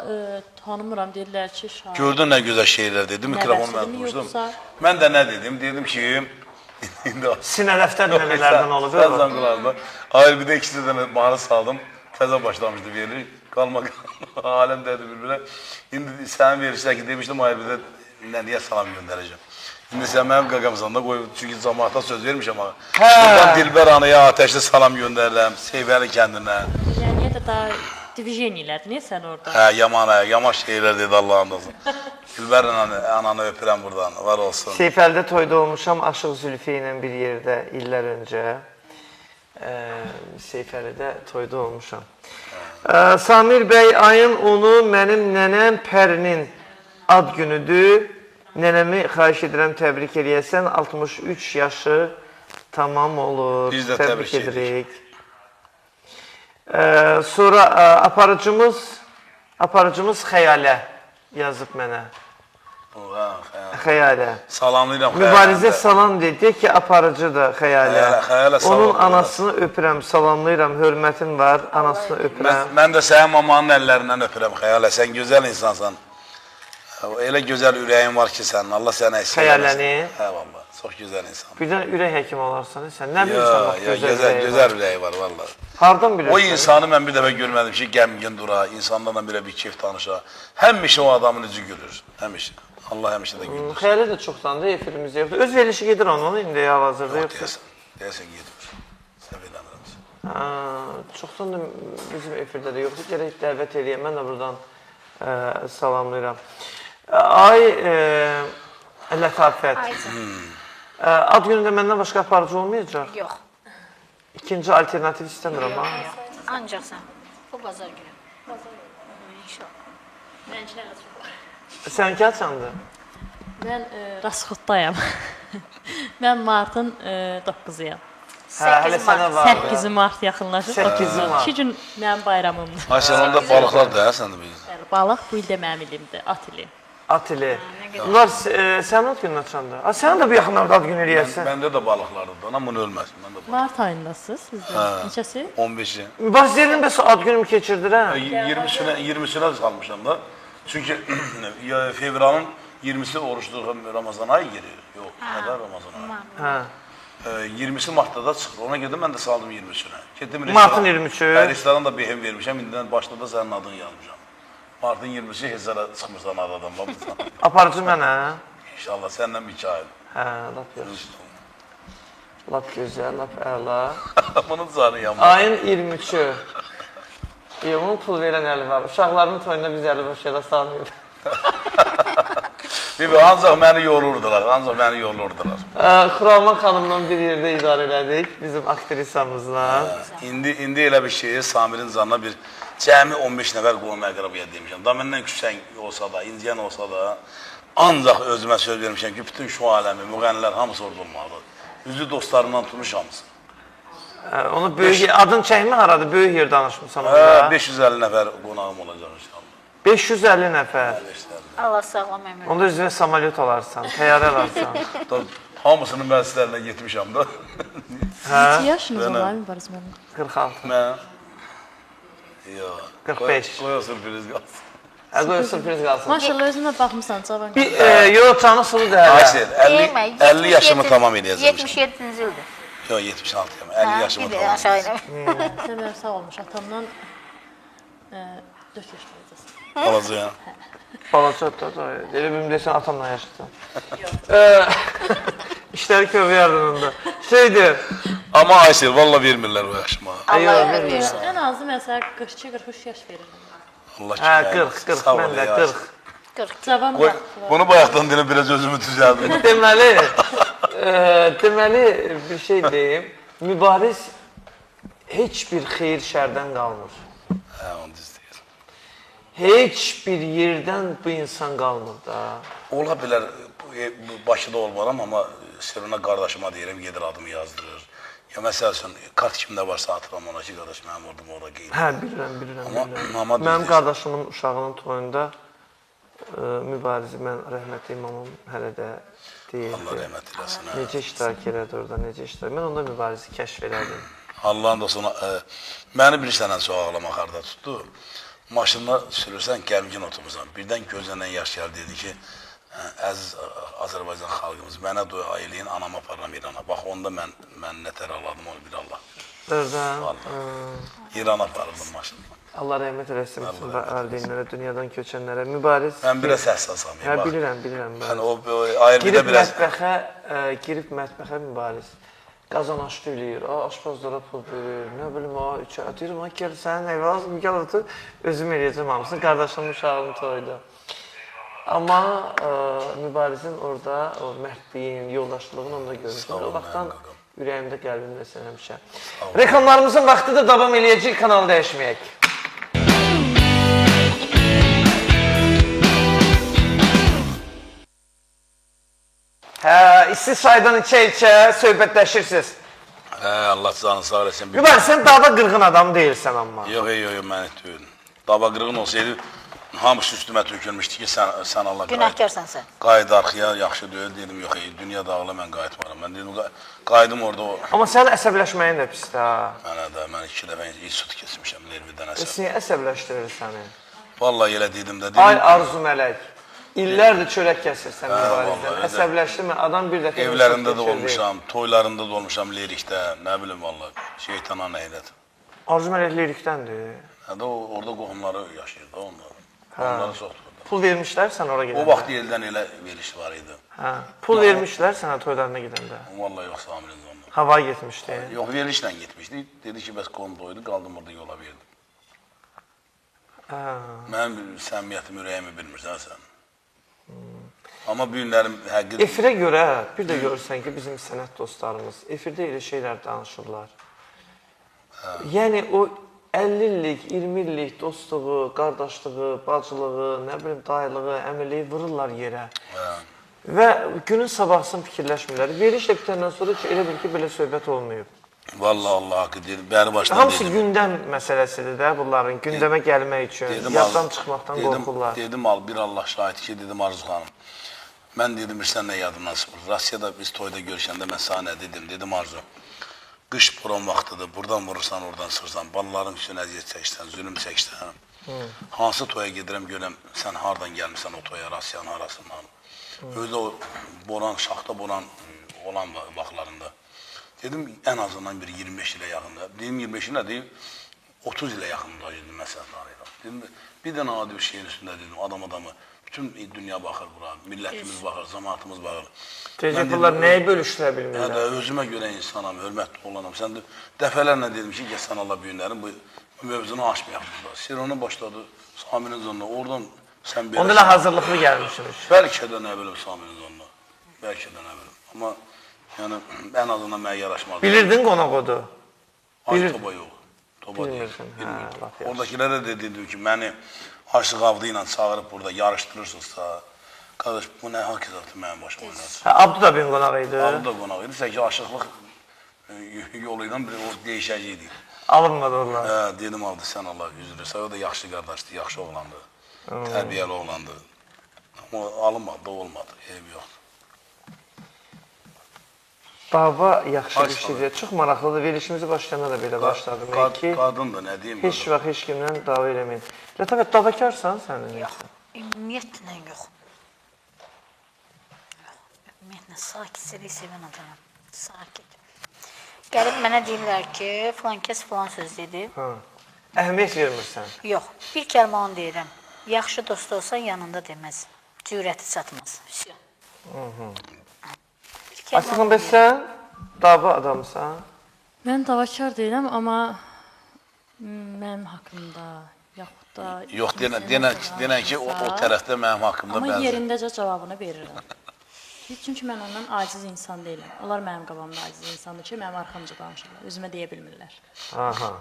Speaker 5: tanımıram, deyirlər ki, şair.
Speaker 3: Gördün nə gözəl şeirlər dedi, mikrofonu mən
Speaker 5: Nəvəsimi
Speaker 3: tutmuşdum.
Speaker 5: yoxsa-
Speaker 3: Mən də nə dedim? Dedim ki, indi
Speaker 1: Sinə dəftər nənələrdən olub.
Speaker 3: Təzən qulağında. Hayır, bir də ikisi dənə mahnı saldım. Təzə başlamışdı veri. Qalma, aləm dedi bir-birə. İndi sənin verirsən ki, demişdim, hayır, bir də nəniyə salam göndərəcəm. İndi sən mənim qaqamsan da qoyub, çünki cəmaata söz vermişəm ama. Buradan Dilbər anaya ateşli salam göndərirəm, Seyvəli kəndinə.
Speaker 5: Yəni də daha divizyeniyələr, niyə sən orada?
Speaker 3: Hə, yaman şeylər dedi Allah'ın olsun. Dilbər ananı öpürəm buradan, var olsun.
Speaker 1: Seyfəldə toyda olmuşam Aşıq Zülfü ilə bir yerdə illər öncə. Seyfəlidə toyda olmuşam. Samir bəy, ayın 10-u mənim nənəm Pərinin ad günüdür. Nənəmi xahiş edirəm təbrik eləyəsən. 63 yaşı tamam olur.
Speaker 3: Biz də təbrik edirik.
Speaker 1: Sonra aparıcımız Xəyalə yazıb mənə. Xəyalə.
Speaker 3: Salamlayıram
Speaker 1: Mübarizə salam dedi ki, aparıcıdır Xəyalə.
Speaker 3: Xəyalə salam.
Speaker 1: Onun anasını öpürəm, salamlayıram, hörmətim var, anasını öpürəm.
Speaker 3: Mən də sənin mamanın əllərindən öpürəm Xəyalə, sən gözəl insansan. Elə gözəl ürəyin var ki sənin, Allah sənə əsir.
Speaker 1: Xəyaləni?
Speaker 3: Hə, valla, çox gözəl insan.
Speaker 1: Birdən ürək həkimi olarsan, sən nə bilirsən bax
Speaker 3: Gözəl ürəyi var, valla.
Speaker 1: Hardan bilirsən?
Speaker 3: O insanı mən bir dəfə görmədim ki, qəmgin dura, insanlarla belə bir keyf tanışa. Həmişə o adamın üzü gülür, həmişə. Allah həmişə də gülür.
Speaker 1: Xəyalə də çoxdandır, efirimizdə yoxdur. Öz verilişi gedir onun, indi hal-hazırda yoxsa?
Speaker 3: Deyəsən gedir. Sən bilənirəm.
Speaker 1: Çoxdan da bizim efirdə də yoxdur, gərək dəvət edəyəm, mən də buradan salamlayıram. Ay Lətafət, ad günündə məndən başqa aparıcı olmayacaq?
Speaker 2: Yox.
Speaker 1: İkinci alternativ istəmirəm, ha?
Speaker 2: Ancaq sən. Bu bazar günü. İnşallah.
Speaker 1: Sən kaçandır?
Speaker 5: Mən Rasxoddayam. Mən martın 9-uyam.
Speaker 1: Hələ sənə var.
Speaker 5: 8 mart yaxınlaşır.
Speaker 1: 8 mart.
Speaker 5: 2 gün mənim bayramımdır.
Speaker 3: Ay, sən onda balıqlar da, sən də bilirsən.
Speaker 5: Balıq bu ildə mənim ilimdir, at ili.
Speaker 1: At ili. Bunlar sənin ad günün açandır. Sənin də bu yaxınlarda ad günü eləyərsən.
Speaker 3: Məndə də balıqlardır, anam bunu ölməsin.
Speaker 5: Mart ayındasınız sizdə. Neçəsi?
Speaker 3: 15-i.
Speaker 1: Mübarizənin bəs ad günümü keçirdir, hə?
Speaker 3: 20-sinə salmışam da. Çünki fevralın 20-si oruçluq Ramazan ayı gelir. Yox, nədə Ramazan ayı?
Speaker 1: Hə.
Speaker 3: 20-si martda da çıxır. Ona görə mən də saldım 23-ünə.
Speaker 1: Martın 23-ü.
Speaker 3: Restoran da behim vermişəm. İndidən başda da sənin adını yazmışam. Martın 20-si hezara çıxmırsan adadan.
Speaker 1: Aparıcı mənə.
Speaker 3: İnşallah səndən 2 ay.
Speaker 1: Hə, lap yaxşı. Lap gözəl, lap əla.
Speaker 3: Bunun canı yanmaz.
Speaker 1: Ayın 23-ü. Onun pul verən əli var. Uşaqlarının toyunda biz əli boş yerə salmıyorduk.
Speaker 3: Ancaq məni yorurdular,
Speaker 1: Xuraman xanımla bir yerdə idarə elədik, bizim aktrisamızla.
Speaker 3: İndi elə bir şey, Samirin canına bir cəmi 15 nəfər qohum əqrabıya demişəm. Da məndən küçən olsa da, inciyən olsa da, ancaq özümə söz vermişəm ki, bütün şu aləmi, müğənnilər hamısı orada olmalıdır. Üzlü dostlarımdan tutmuş hamısı.
Speaker 1: Onu böyük, adın çəkmə haradır, böyük yer danışmışsan.
Speaker 3: 550 nəfər qonağım olacaq inşallah.
Speaker 1: 550 nəfər.
Speaker 2: Allah sağlam ömür.
Speaker 1: Onda üzvə samolyot alarsan, təyyarə alarsan.
Speaker 3: Hamısının məclislərinə getmişəm da.
Speaker 5: Neçə yaşınız olar mübariz mənim?
Speaker 1: 46.
Speaker 3: Mən? Yox.
Speaker 1: 45.
Speaker 3: Qoy o sürpriz qalsın.
Speaker 1: Qoy sürpriz qalsın.
Speaker 5: Maşallah özünə baxmısan, cavan.
Speaker 1: Yox, canı suludur hələ.
Speaker 3: Aysel, 50 yaşımı tamam edəcəm.
Speaker 2: 77-ci ildir.
Speaker 3: Yox, 76-yım. 50 yaşımı
Speaker 2: Bir də
Speaker 3: tamam
Speaker 2: aşağı
Speaker 3: edəcəm.
Speaker 2: ilə.
Speaker 5: Sən sağ olmuş, atamdan 4 yaş olacaqsın.
Speaker 3: Olacaq.
Speaker 1: Balaca da, elə bilim desən atamla yaşayacam. İşləri kövrü yardımında. Şeydir.
Speaker 3: Amma Aysel, valla vermirlər o yaşıma.
Speaker 2: Allah ömür versin.
Speaker 5: Ən azı məsələ 42-43 yaş verirəm.
Speaker 3: Allah
Speaker 1: Hə,
Speaker 3: kifayət
Speaker 1: 40, 40,
Speaker 3: Sağ ol,
Speaker 1: mən də
Speaker 3: ya.
Speaker 1: 40.
Speaker 2: 40.
Speaker 5: Cavan
Speaker 3: Qoy,
Speaker 5: vaxtı var.
Speaker 3: bunu bayaqdan deyim, biraz özümü düzəldim.
Speaker 1: Deməli bir şey deyim. Mübariz heç bir xeyir şərdən qalmır.
Speaker 3: Hə, onu düz deyir.
Speaker 1: Heç bir yerdən bu insan qalmır da.
Speaker 3: Ola bilər, Bakıda olmaram, amma Sirona qardaşıma deyirəm, gedir adımı yazdırır. Ya məsəl üçün, kart kimdə varsa atıram ona ki, qardaş, mənim ordum orada qeyd.
Speaker 1: Hə, bilirəm.
Speaker 3: Amma düz
Speaker 1: Mənim
Speaker 3: deyirsən.
Speaker 1: qardaşımın uşağının toyunda Mübarizi mən rəhmətli imamım hələ də
Speaker 3: Allah
Speaker 1: deyirdi.
Speaker 3: rəhmət eləsin. hə.
Speaker 1: Necə iştirak elədi orada, necə iştirak. Mən onda Mübarizi kəşf elədim.
Speaker 3: Allah'ın dostuna, məni bilirsən ən çox ağlamaq harda tutdu. Maşında sürürsən, qəmgin oturmuşsan. Birdən gözündən yaş gəldi, dedi ki, əziz Azərbaycan xalqımız, mənə dua eləyin, anama aparıram İrana. Bax, onda mən nətər aladım, onu bir Allah.
Speaker 1: Oradan
Speaker 3: İrana aparırdım maşında.
Speaker 1: Allah rəhmət eləsin bütün valideynlərə, dünyadan köçənlərə. Mübariz.
Speaker 3: Mən biraz həssasam.
Speaker 1: Hə, bilirəm.
Speaker 3: Mən o ayrıda biraz...
Speaker 1: Girib mətbəxə Mübariz. Qazan aşdı eləyir, aşpazlara pul verir, nə bilim, deyirəm, gəl sənin evi lazım, gəl otur, özüm eləyəcəm hamısını, qardaşımın uşağının toyudu. Amma Mübarizin orada o mərdliyin, yoldaşlığını onda görmüşəm. O vaxtdan ürəyimdə, qəlbimdə sən həmişə. Reklamlarımızın vaxtıdır, davam eləyəcək, kanalı dəyişməyək. Hə, isti çaydan içə-içə söhbətləşirsiniz.
Speaker 3: Hə, Allah canı sağ eləsin.
Speaker 1: Mübariz, sən dava qırğın adam deyilsən amma.
Speaker 3: Yox, mən etdim. Dava qırğın olsaydı, hamısı üstümə tökülmüşdü ki, sən Allah
Speaker 2: Günahkarsan sən.
Speaker 3: qayıd arxaya, yaxşı deyil, dedim, yox, dünya dağıla, mən qayıtmaram. Mən dedim, qayıdım orada o...
Speaker 1: Amma sənin əsəbləşməyin də pisdir ha.
Speaker 3: Mən 2 dəfə insut keçmişəm, Lervidən əsəb.
Speaker 1: Niyə əsəbləşdirir səni?
Speaker 3: Vallahi elə dedim də,
Speaker 1: Ay
Speaker 3: dedim,
Speaker 1: Arzu Mələk, illərdir çörək kəsirsən Mübarizdən.
Speaker 3: vallahi,
Speaker 1: Əsəbləşdirmə, adam bir dəfə
Speaker 3: evlərində də olmuşam, toylarında da olmuşam, Lerikdə, nə bilim, vallahi, şeytana neylət.
Speaker 1: Arzu Mələk lirikdəndir.
Speaker 3: Hədə orada qohumları yaşayırdı, onları soxdur.
Speaker 1: Pul vermişlər sən ora gedəndə.
Speaker 3: O vaxt eldən elə veriş var idi.
Speaker 1: Hə, pul vermişlər sənə toylarına gedəndə.
Speaker 3: Vallahi yox, Samirin zonda.
Speaker 1: Havaya getmişdi.
Speaker 3: Yox, verişlə getmişdi. Dedi ki, bəs qolum doydu, qaldım orada yola verdim. Mənim səmimiyyətim, ürəyimi bilmirsən sən. Amma bu günlərim həqiqət...
Speaker 1: Efirə görə bir də görürsən ki, bizim sənət dostlarımız efirdə elə şeylər danışırlar. Yəni o 50 illik, 20 illik dostluğu, qardaşlığı, bacılığı, nə bilim, dayılığı, əmiliyi vururlar yerə. Və günün sabahsın fikirləşmirlər. Verişlə bitəndən sonra ki, elə bil ki, belə söhbət olmayıb.
Speaker 3: Vallahi Allah haqqı deyir, bəri başdan
Speaker 1: Hamısı
Speaker 3: dedim.
Speaker 1: gündəm məsələsidir də bunların, gündəmə gəlmək üçün, yaddan çıxmaqdan qorxurlar.
Speaker 3: Dedim, bir Allah şahid ki, dedim Arzu xanım. Mən dedim, bir sən nə yadımdan çıxır. Rusiyada biz toyda görüşəndə mən sana nə dedim, dedim Arzu. Qış buran vaxtıdır, buradan vurursan, oradan sıxırsan, balaların üçün əziyyət çəksən, zülüm çəksən. Hansı toya gedirəm, görəm, sən hardan gəlmişsən o toya, Rusiyanın arasından. Özdə o boran, şaxta boran olan vaxtlarında. Dedim, ən azından bir 25 ilə yaxında. Dedim, 25 ilə deyil, 30 ilə yaxında dedim, məsələn. Dedim, bir dənə adi bir şeyin üstündə dedim, adamı, bütün dünya baxır bura, millətimiz baxır, cəmaatımız baxır.
Speaker 1: Deyəcək, bunlar nəyi bölüşdürə bilmirlər?
Speaker 3: Özümə görə insanam, hörmətli olanam. Sən də dəfələrlə dedim ki, gəsən Allah büyünlərin bu mövzunu açmayaq burada. Sirona başladı, Samirin zonuna, oradan sən belə...
Speaker 1: Onda elə hazırlıqlı gəlmişsiniz.
Speaker 3: Bəlkə də nə bilim Samirin zonuna, bəlkə də nə bilim. Amma yəni, ən azından mənə yaraşmadı.
Speaker 1: Bilirdin qonaq odur?
Speaker 3: Ay, toba yox, toba deyil.
Speaker 1: Bilmirdim.
Speaker 3: Oradakilərə də dedim ki, məni Aşıq Avdı ilə çağırıb burada yarışdırırsınızsa, qardaş, bu nə hakikatı mənim başıma oynasın.
Speaker 1: Abdu da bir qonaq idi.
Speaker 3: Abdu da qonaq idi, sən ki, aşıqlıq yolu ilə o değişəcəkdi.
Speaker 1: Alınmadı onlar.
Speaker 3: Dedim, Abdu, sən Allah üzrəsə, o da yaxşı qardaşdı, yaxşı oğlandı, tərbiyəli oğlandı. Amma alınmadı da olmadı, eybi yoxdur.
Speaker 1: Dava yaxşı bir şeydir. Çox maraqlıdır. Verilişimizi başlayanda da belə başladım.
Speaker 3: Qadın da nə deyim?
Speaker 1: Heç vaxt heç kimdən dava eləməyin. Lətafət, davakarsan sən?
Speaker 2: Yox, ümumiyyətlə yox. Ümumiyyətlə, sakitçiliyi sevən adamım. Sakit. Gəlib mənə deyirlər ki, filan kəs filan söz dedi.
Speaker 1: Əhəmiyyət vermirsən.
Speaker 2: Yox, bir kəlmə onu deyirəm. Yaxşı dost olsan yanında deməz. Cürəti çatmaz.
Speaker 1: Asılın bəs sən dava adamsan?
Speaker 5: Mən davakar deyiləm, amma mənim haqqımda yaxud da...
Speaker 3: Yox, denən ki, o tərəfdə mənim haqqımda
Speaker 5: Amma
Speaker 3: bəzi...
Speaker 5: yerindəcə cavabını verirəm. Çünki mən ondan aciz insan deyiləm. Onlar mənim qabamda aciz insandır ki, mənim arxamca danışırlar. Özümə deyə bilmirlər.
Speaker 1: Aha.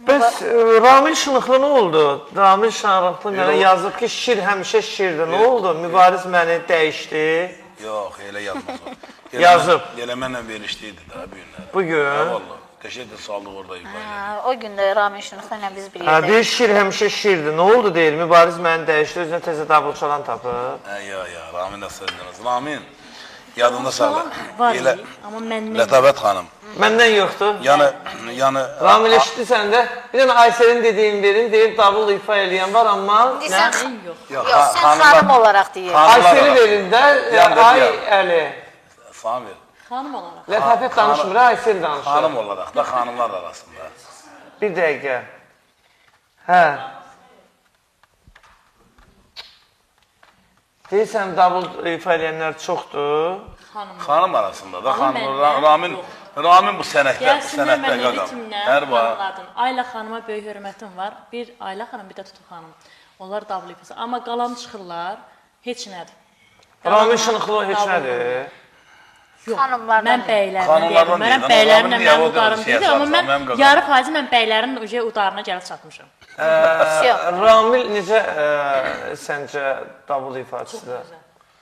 Speaker 1: Bəs Ramil Şınıqlı nə oldu? Ramil Şınıqlı mənə yazıb ki, şir həmişə şirdir. Nə oldu? Mübariz məni dəyişdi.
Speaker 3: Yox, elə yazmaz o.
Speaker 1: Yazıb.
Speaker 3: Elə mənlə verişdiydi də bu günlər.
Speaker 1: Bu gün?
Speaker 3: Hə, valla. Qəşəngdə saldıq orada yuxarıya.
Speaker 2: O gün də Ramin Şınıqlı ilə biz
Speaker 1: Hə,
Speaker 2: bilirdik.
Speaker 1: deyir şir həmişə şirdir. Nə oldu deyir? Mübariz məni dəyişdi, özünə təzə dabılçalan tapıb.
Speaker 3: Ya, Ramin də sözləməz. Ramin, yadında sağla.
Speaker 5: Var idi, amma məndən...
Speaker 3: Lətavət xanım.
Speaker 1: Məndən yoxdur.
Speaker 3: Yəni...
Speaker 1: Ramil eşitdi səndə. Bir dənə Aysel'in dediyini verin, deyib davul ifa eləyən var, amma...
Speaker 2: Sən
Speaker 5: yox.
Speaker 2: yox, sən xanım olaraq deyir.
Speaker 1: Aysel'i verin də, Ay Əli.
Speaker 3: Samir.
Speaker 5: Xanım olaraq.
Speaker 1: Lətafət danışmır, Aysel danışır.
Speaker 3: Xanım olaraq da, xanımlar arasında.
Speaker 1: Bir dəqiqə. Hə. Deyirsən, davul ifa eləyənlər çoxdur.
Speaker 3: Xanım arasında da,
Speaker 5: Amma
Speaker 3: xanım, Ramin bu sənətdə
Speaker 5: Gəlsinlər mən
Speaker 3: qaqam.
Speaker 5: ritmlə
Speaker 3: Hər var.
Speaker 5: xanımlardan. Ayla xanıma böyük hörmətim var. Bir Ayla xanım, bir də Tutu xanım. Onlar davul ifası. Amma qalan çıxırlar, heç nədir.
Speaker 1: Ramin Şınıqlı heç nədir?
Speaker 2: Xanımlardan
Speaker 5: Mən bəylərimə
Speaker 3: Xanımlardan
Speaker 5: deyirəm. Mənəm
Speaker 3: deyil,
Speaker 5: bəylərimlə
Speaker 3: Ramin
Speaker 5: mənim
Speaker 3: niyə o
Speaker 5: udarım
Speaker 3: qədər
Speaker 5: deyil. Amma
Speaker 3: mən
Speaker 5: mən
Speaker 3: qazandım.
Speaker 5: yarı faizi mən bəylərin udarına gəlib çatmışam.
Speaker 1: Ramil necə səncə davul ifaçısıdır?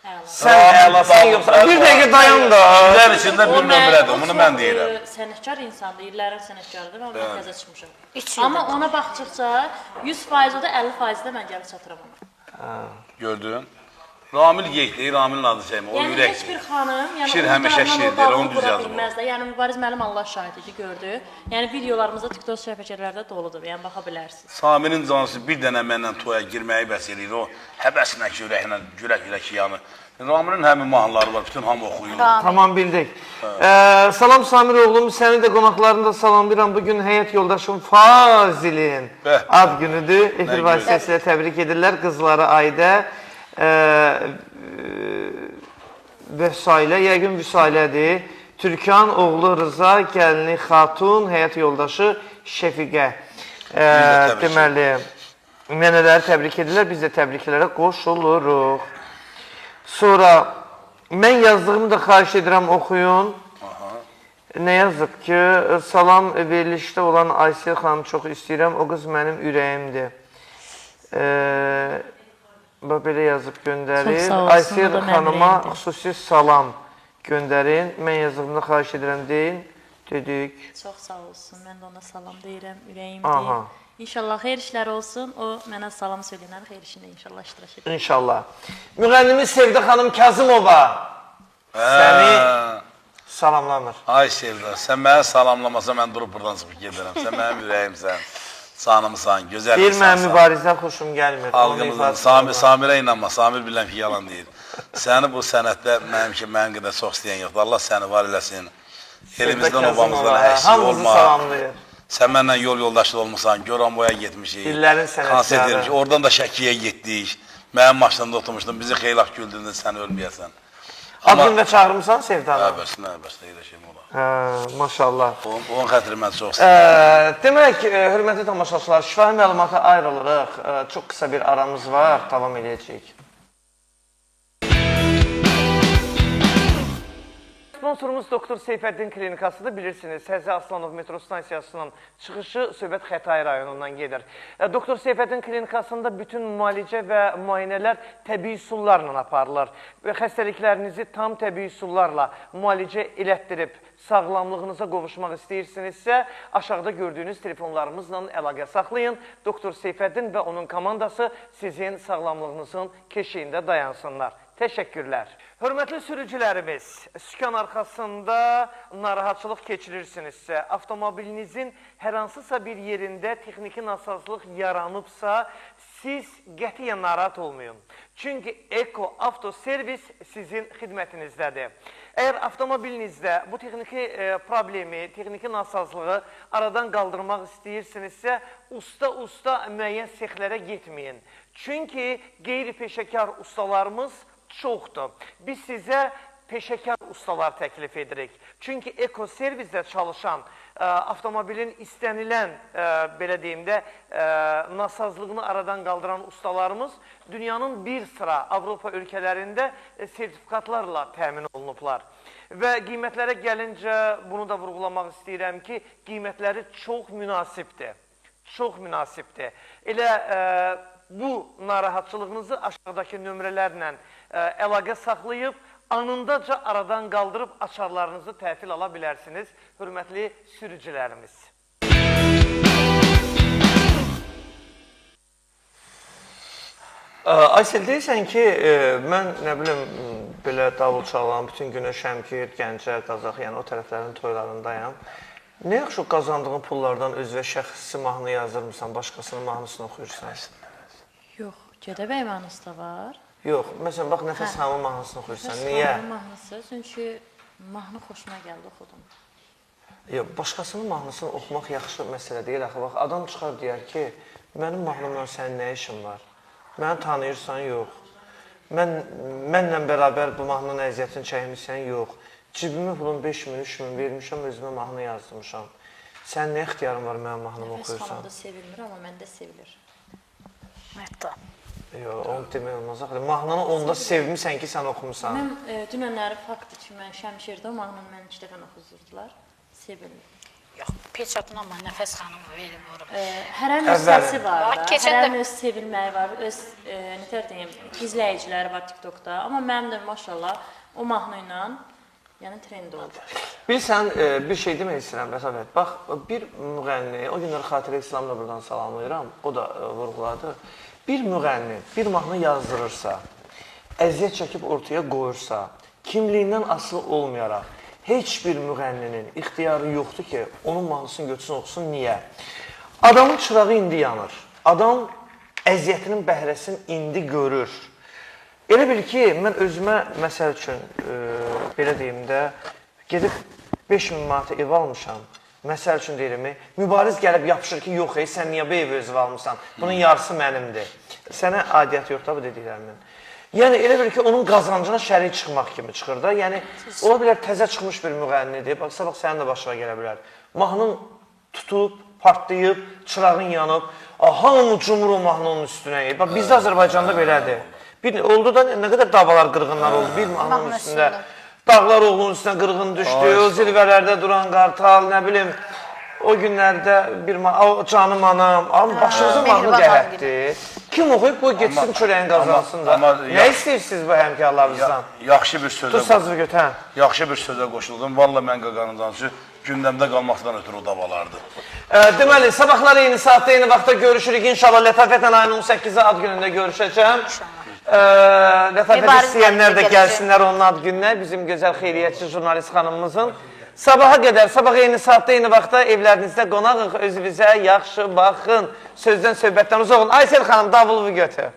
Speaker 5: Əla.
Speaker 1: Sən əlasın yoxsa? Bir dəqiqə dayan da.
Speaker 3: İllər içində bir nömrədir, bunu mən deyirəm.
Speaker 5: Sənətkar insandır, illərin sənətkarıdır, amma mən təzə çıxmışam.
Speaker 2: Üç
Speaker 5: Amma ona baxdıqca 100% o da 50% də mən gəlib çatıram ona.
Speaker 3: Gördün? Ramil yekdir, Ramilin adı çəkmə, o
Speaker 5: Yəni heç
Speaker 3: ürəkdir.
Speaker 5: bir xanım, yəni
Speaker 3: Şir
Speaker 5: onun
Speaker 3: həmişə
Speaker 5: darından
Speaker 3: şirdir,
Speaker 5: o davul
Speaker 3: onu düz
Speaker 5: qura
Speaker 3: yazıb o.
Speaker 5: bilməz də. Yəni Mübariz müəllim Allah şahid idi, gördü. Yəni videolarımızda TikTok səhifələrdə doludur. Yəni baxa bilərsiniz.
Speaker 3: Samirin canlısı bir dənə mənlə toya girməyi bəs eləyir, o həbəsinə ki, ürəklə, gürək yanı. Ramilin həmin mahnıları var, bütün hamı oxuyur.
Speaker 1: Tamam bildik. Salam Samir oğlum, səni də qonaqlarını da salamlayıram. Bugün həyat yoldaşım Fazilin ad günüdür. Efir vasitəsilə təbrik edirlər qızları Aydə. Vəsailə, yəqin Vüsailədir. Türkan oğlu Rıza, gəlini Xatun, həyat yoldaşı Şəfiqə. Deməli, mənələri təbrik edirlər, biz də təbriklərə qoşuluruq. Sonra, mən yazdığımı da xahiş edirəm, oxuyun. Nə yazıb ki, salam verilişdə olan Aysel xanım çox istəyirəm, o qız mənim ürəyimdir. Belə yazıb göndərir. Aysel xanıma xüsusi salam göndərin. Mən yazdığımda xahiş edirəm deyin. Dedik.
Speaker 5: Çox sağ olsun. Mən də ona salam deyirəm, ürəyimdir. İnşallah xeyir işlər olsun. O mənə salam söyləyənlər xeyir işində inşallah iştirak edir.
Speaker 1: İnşallah. Müğənnimiz Sevdə xanım Kazımova səni salamlanır.
Speaker 3: Ay Sevda, sən mənə salamlamasa mən durub buradan çıxıb gedirəm. Sən mənim ürəyimsən. Sanımsan, gözəl
Speaker 1: Deyir,
Speaker 3: insansan.
Speaker 1: mənim mübarizdən xoşum gəlmir.
Speaker 3: Halqımızın, Samirə inanma, Samir bilən ki, yalan deyir. Səni bu sənətdə mənim qədər çox istəyən yoxdur. Allah səni var eləsin. Elimizdən, obamızdan əksik olma. Sən mənlə yol yoldaşı olmuşsan, Goranboya getmişik.
Speaker 1: İllərin sənətkarı.
Speaker 3: Oradan da Şəkiyə getdik. Mənim maşında oturmuşdum, bizi xeylaq güldürdün, sən ölməyəsən.
Speaker 1: Adını çağırmışsan Sevdanı?
Speaker 3: Əlbəttə, elə şeyim olar.
Speaker 1: Maşallah.
Speaker 3: Onun xətri mən çox istəyirəm.
Speaker 1: Demək, hörmətli tamaşaçılar, şifahi məlumata ayrılırıq. Çox qısa bir aramız var, davam edəcəyik. Sponsorumuz Doktor Seyfəddin Klinikasıdır. Bilirsiniz, Həzə Aslanov metro stansiyasının çıxışı Söhbət Xətai rayonundan gedir. Doktor Seyfəddin Klinikasında bütün müalicə və müayinələr təbii üsullarla aparılır. Və xəstəliklərinizi tam təbii üsullarla müalicə elətdirib sağlamlığınıza qovuşmaq istəyirsinizsə, aşağıda gördüyünüz telefonlarımızla əlaqə saxlayın. Doktor Seyfəddin və onun komandası sizin sağlamlığınızın keşiyində dayansınlar. Təşəkkürlər. Hörmətli sürücülərimiz, sükan arxasında narahatçılıq keçirirsinizsə, avtomobilinizin hər hansısa bir yerində texniki nasazlıq yaranıbsa, siz qətiyyən narahat olmayın. Çünki Eko Avtoservis sizin xidmətinizdədir. Əgər avtomobilinizdə bu texniki problemi, texniki nasazlığı aradan qaldırmaq istəyirsinizsə, usta müəyyən sexlərə getməyin. Çünki qeyri-peşəkar ustalarımız çoxdur. Biz sizə peşəkar ustalar təklif edirik. Çünki ekoservisdə çalışan, avtomobilin istənilən, belə deyim də, nasazlığını aradan qaldıran ustalarımız dünyanın bir sıra Avropa ölkələrində sertifikatlarla təmin olunublar. Və qiymətlərə gəlincə bunu da vurğulamaq istəyirəm ki, qiymətləri çox münasibdir. Çox münasibdir. Elə bu narahatçılığınızı aşağıdakı nömrələrlə əlaqə saxlayıb, anındaca aradan qaldırıb açarlarınızı təhvil ala bilərsiniz, hörmətli sürücülərimiz. Aysel, deyirsən ki, mən nə bilim, belə davul çalan, bütün günə Şəmkir, Gəncə, Qazax, yəni o tərəflərin toylarındayam. Nə yaxşı qazandığın pullardan özvə şəxsi mahnı yazdırmısan, başqasının mahnısını oxuyursan?
Speaker 5: Yox, Gədəbəy mahnısı da var.
Speaker 1: Yox, məsələn, bax, Nəfəs xanımın mahnısını oxuyursan. Niyə?
Speaker 5: Nəfəs xanımın mahnısı, çünki mahnı xoşuma gəldi, oxudum.
Speaker 1: Yox, başqasının mahnısını oxumaq yaxşı məsələ deyil. Axı, bax, adam çıxar deyər ki, mənim mahnımla sənin nə işin var? Məni tanıyırsan, yox. Mənlə bərabər bu mahnının əziyyətini çəkmişsən, yox. Cibimi pulun 5.000, 3.000 vermişəm, özümə mahnı yazdırmışam. Sən nə ixtiyarın var mənim mahnımı
Speaker 5: Nəfəs
Speaker 1: oxuyursan?
Speaker 5: xanım da sevilmir, amma məndə sevilir.
Speaker 2: Hətta.
Speaker 1: Yox, onu demək olmaz. Mahnını onda sevmişsən ki, sən oxumusan.
Speaker 5: Mən dünənləri faktdır ki, mən Şəmşirdə o mahnını mən 2 dəfə oxuzurdular. Sevilmir.
Speaker 2: Yox, Peçatın amma Nəfəs xanım verib vurub.
Speaker 5: Hərənin öz səsi var da,
Speaker 2: Keçən də-
Speaker 5: hərənin öz sevilməyi var, öz, nətər deyim, izləyiciləri var TikTokda. Amma mənim də maşallah o mahnı ilə, yəni trend oldu.
Speaker 1: Bilsən, bir şey demək istəyirəm, Bəsabət. Bax, bir müğənni, o günlər Xatirə İslamla buradan salamlayıram, o da vurğuladı. Bir müğənni bir mahnı yazdırırsa, əziyyət çəkib ortaya qoyursa, kimliyindən asılı olmayaraq, heç bir müğənninin ixtiyarı yoxdur ki, onun mahnısını götürsün, oxusun. Niyə? Adamın çırağı indi yanır. Adam əziyyətinin bəhrəsini indi görür. Elə bil ki, mən özümə, məsəl üçün, belə deyim də, gedib 5.000 manata ev almışam. Məsəl üçün deyirəm, mübariz gəlib yapışır ki, yox, sən niyə bu evi özü almışsan? Bunun yarısı mənimdir. Sənə adiyyət yoxdur bu dediklərimin. Yəni, elə bil ki, onun qazancına şərik çıxmaq kimi çıxır da. Yəni, ola bilər təzə çıxmış bir müğənnidir. Baxsa, bax, sənin də başına gələ bilər. Mahnın tutub, partlayıb, çırağın yanıb, hamı cumur o mahnının üstünə. Bax, bizdə Azərbaycanda belədir. Oldu da nə qədər davalar, qırğınlar oldu bir mahnının üstündə. Dağlar oğlunun üstünə qırğın düşdü, o zirvələrdə duran qartal, nə bilim, o günlərdə bir canım anam, başınıza mahnı qəhətdir. Kim oxuyub, qoy getsin çörəyin qazansın da. Nə istəyirsiniz bu həmkarlarınızdan?
Speaker 3: Yaxşı bir sözə
Speaker 1: Dur sazı götür.
Speaker 3: Yaxşı bir sözə qoşuldum. Valla mən qaqanımdan üçün gündəmdə qalmaqdan ötürü o davalardır.
Speaker 1: Deməli, sabahlar eyni saatda, eyni vaxtda görüşürük. İnşallah Lətafətlə ayın 18-i ad günündə görüşəcəm. Lətafət istəyənlər də gəlsinlər onun ad gününə, bizim gözəl xeyriyyətçi jurnalist xanımımızın. Sabaha qədər, sabah eyni saatda, eyni vaxtda evlərinizdə qonağıq, özünüzə yaxşı baxın, sözdən, söhbətdən uzaq olun. Aysel xanım, davulu götür.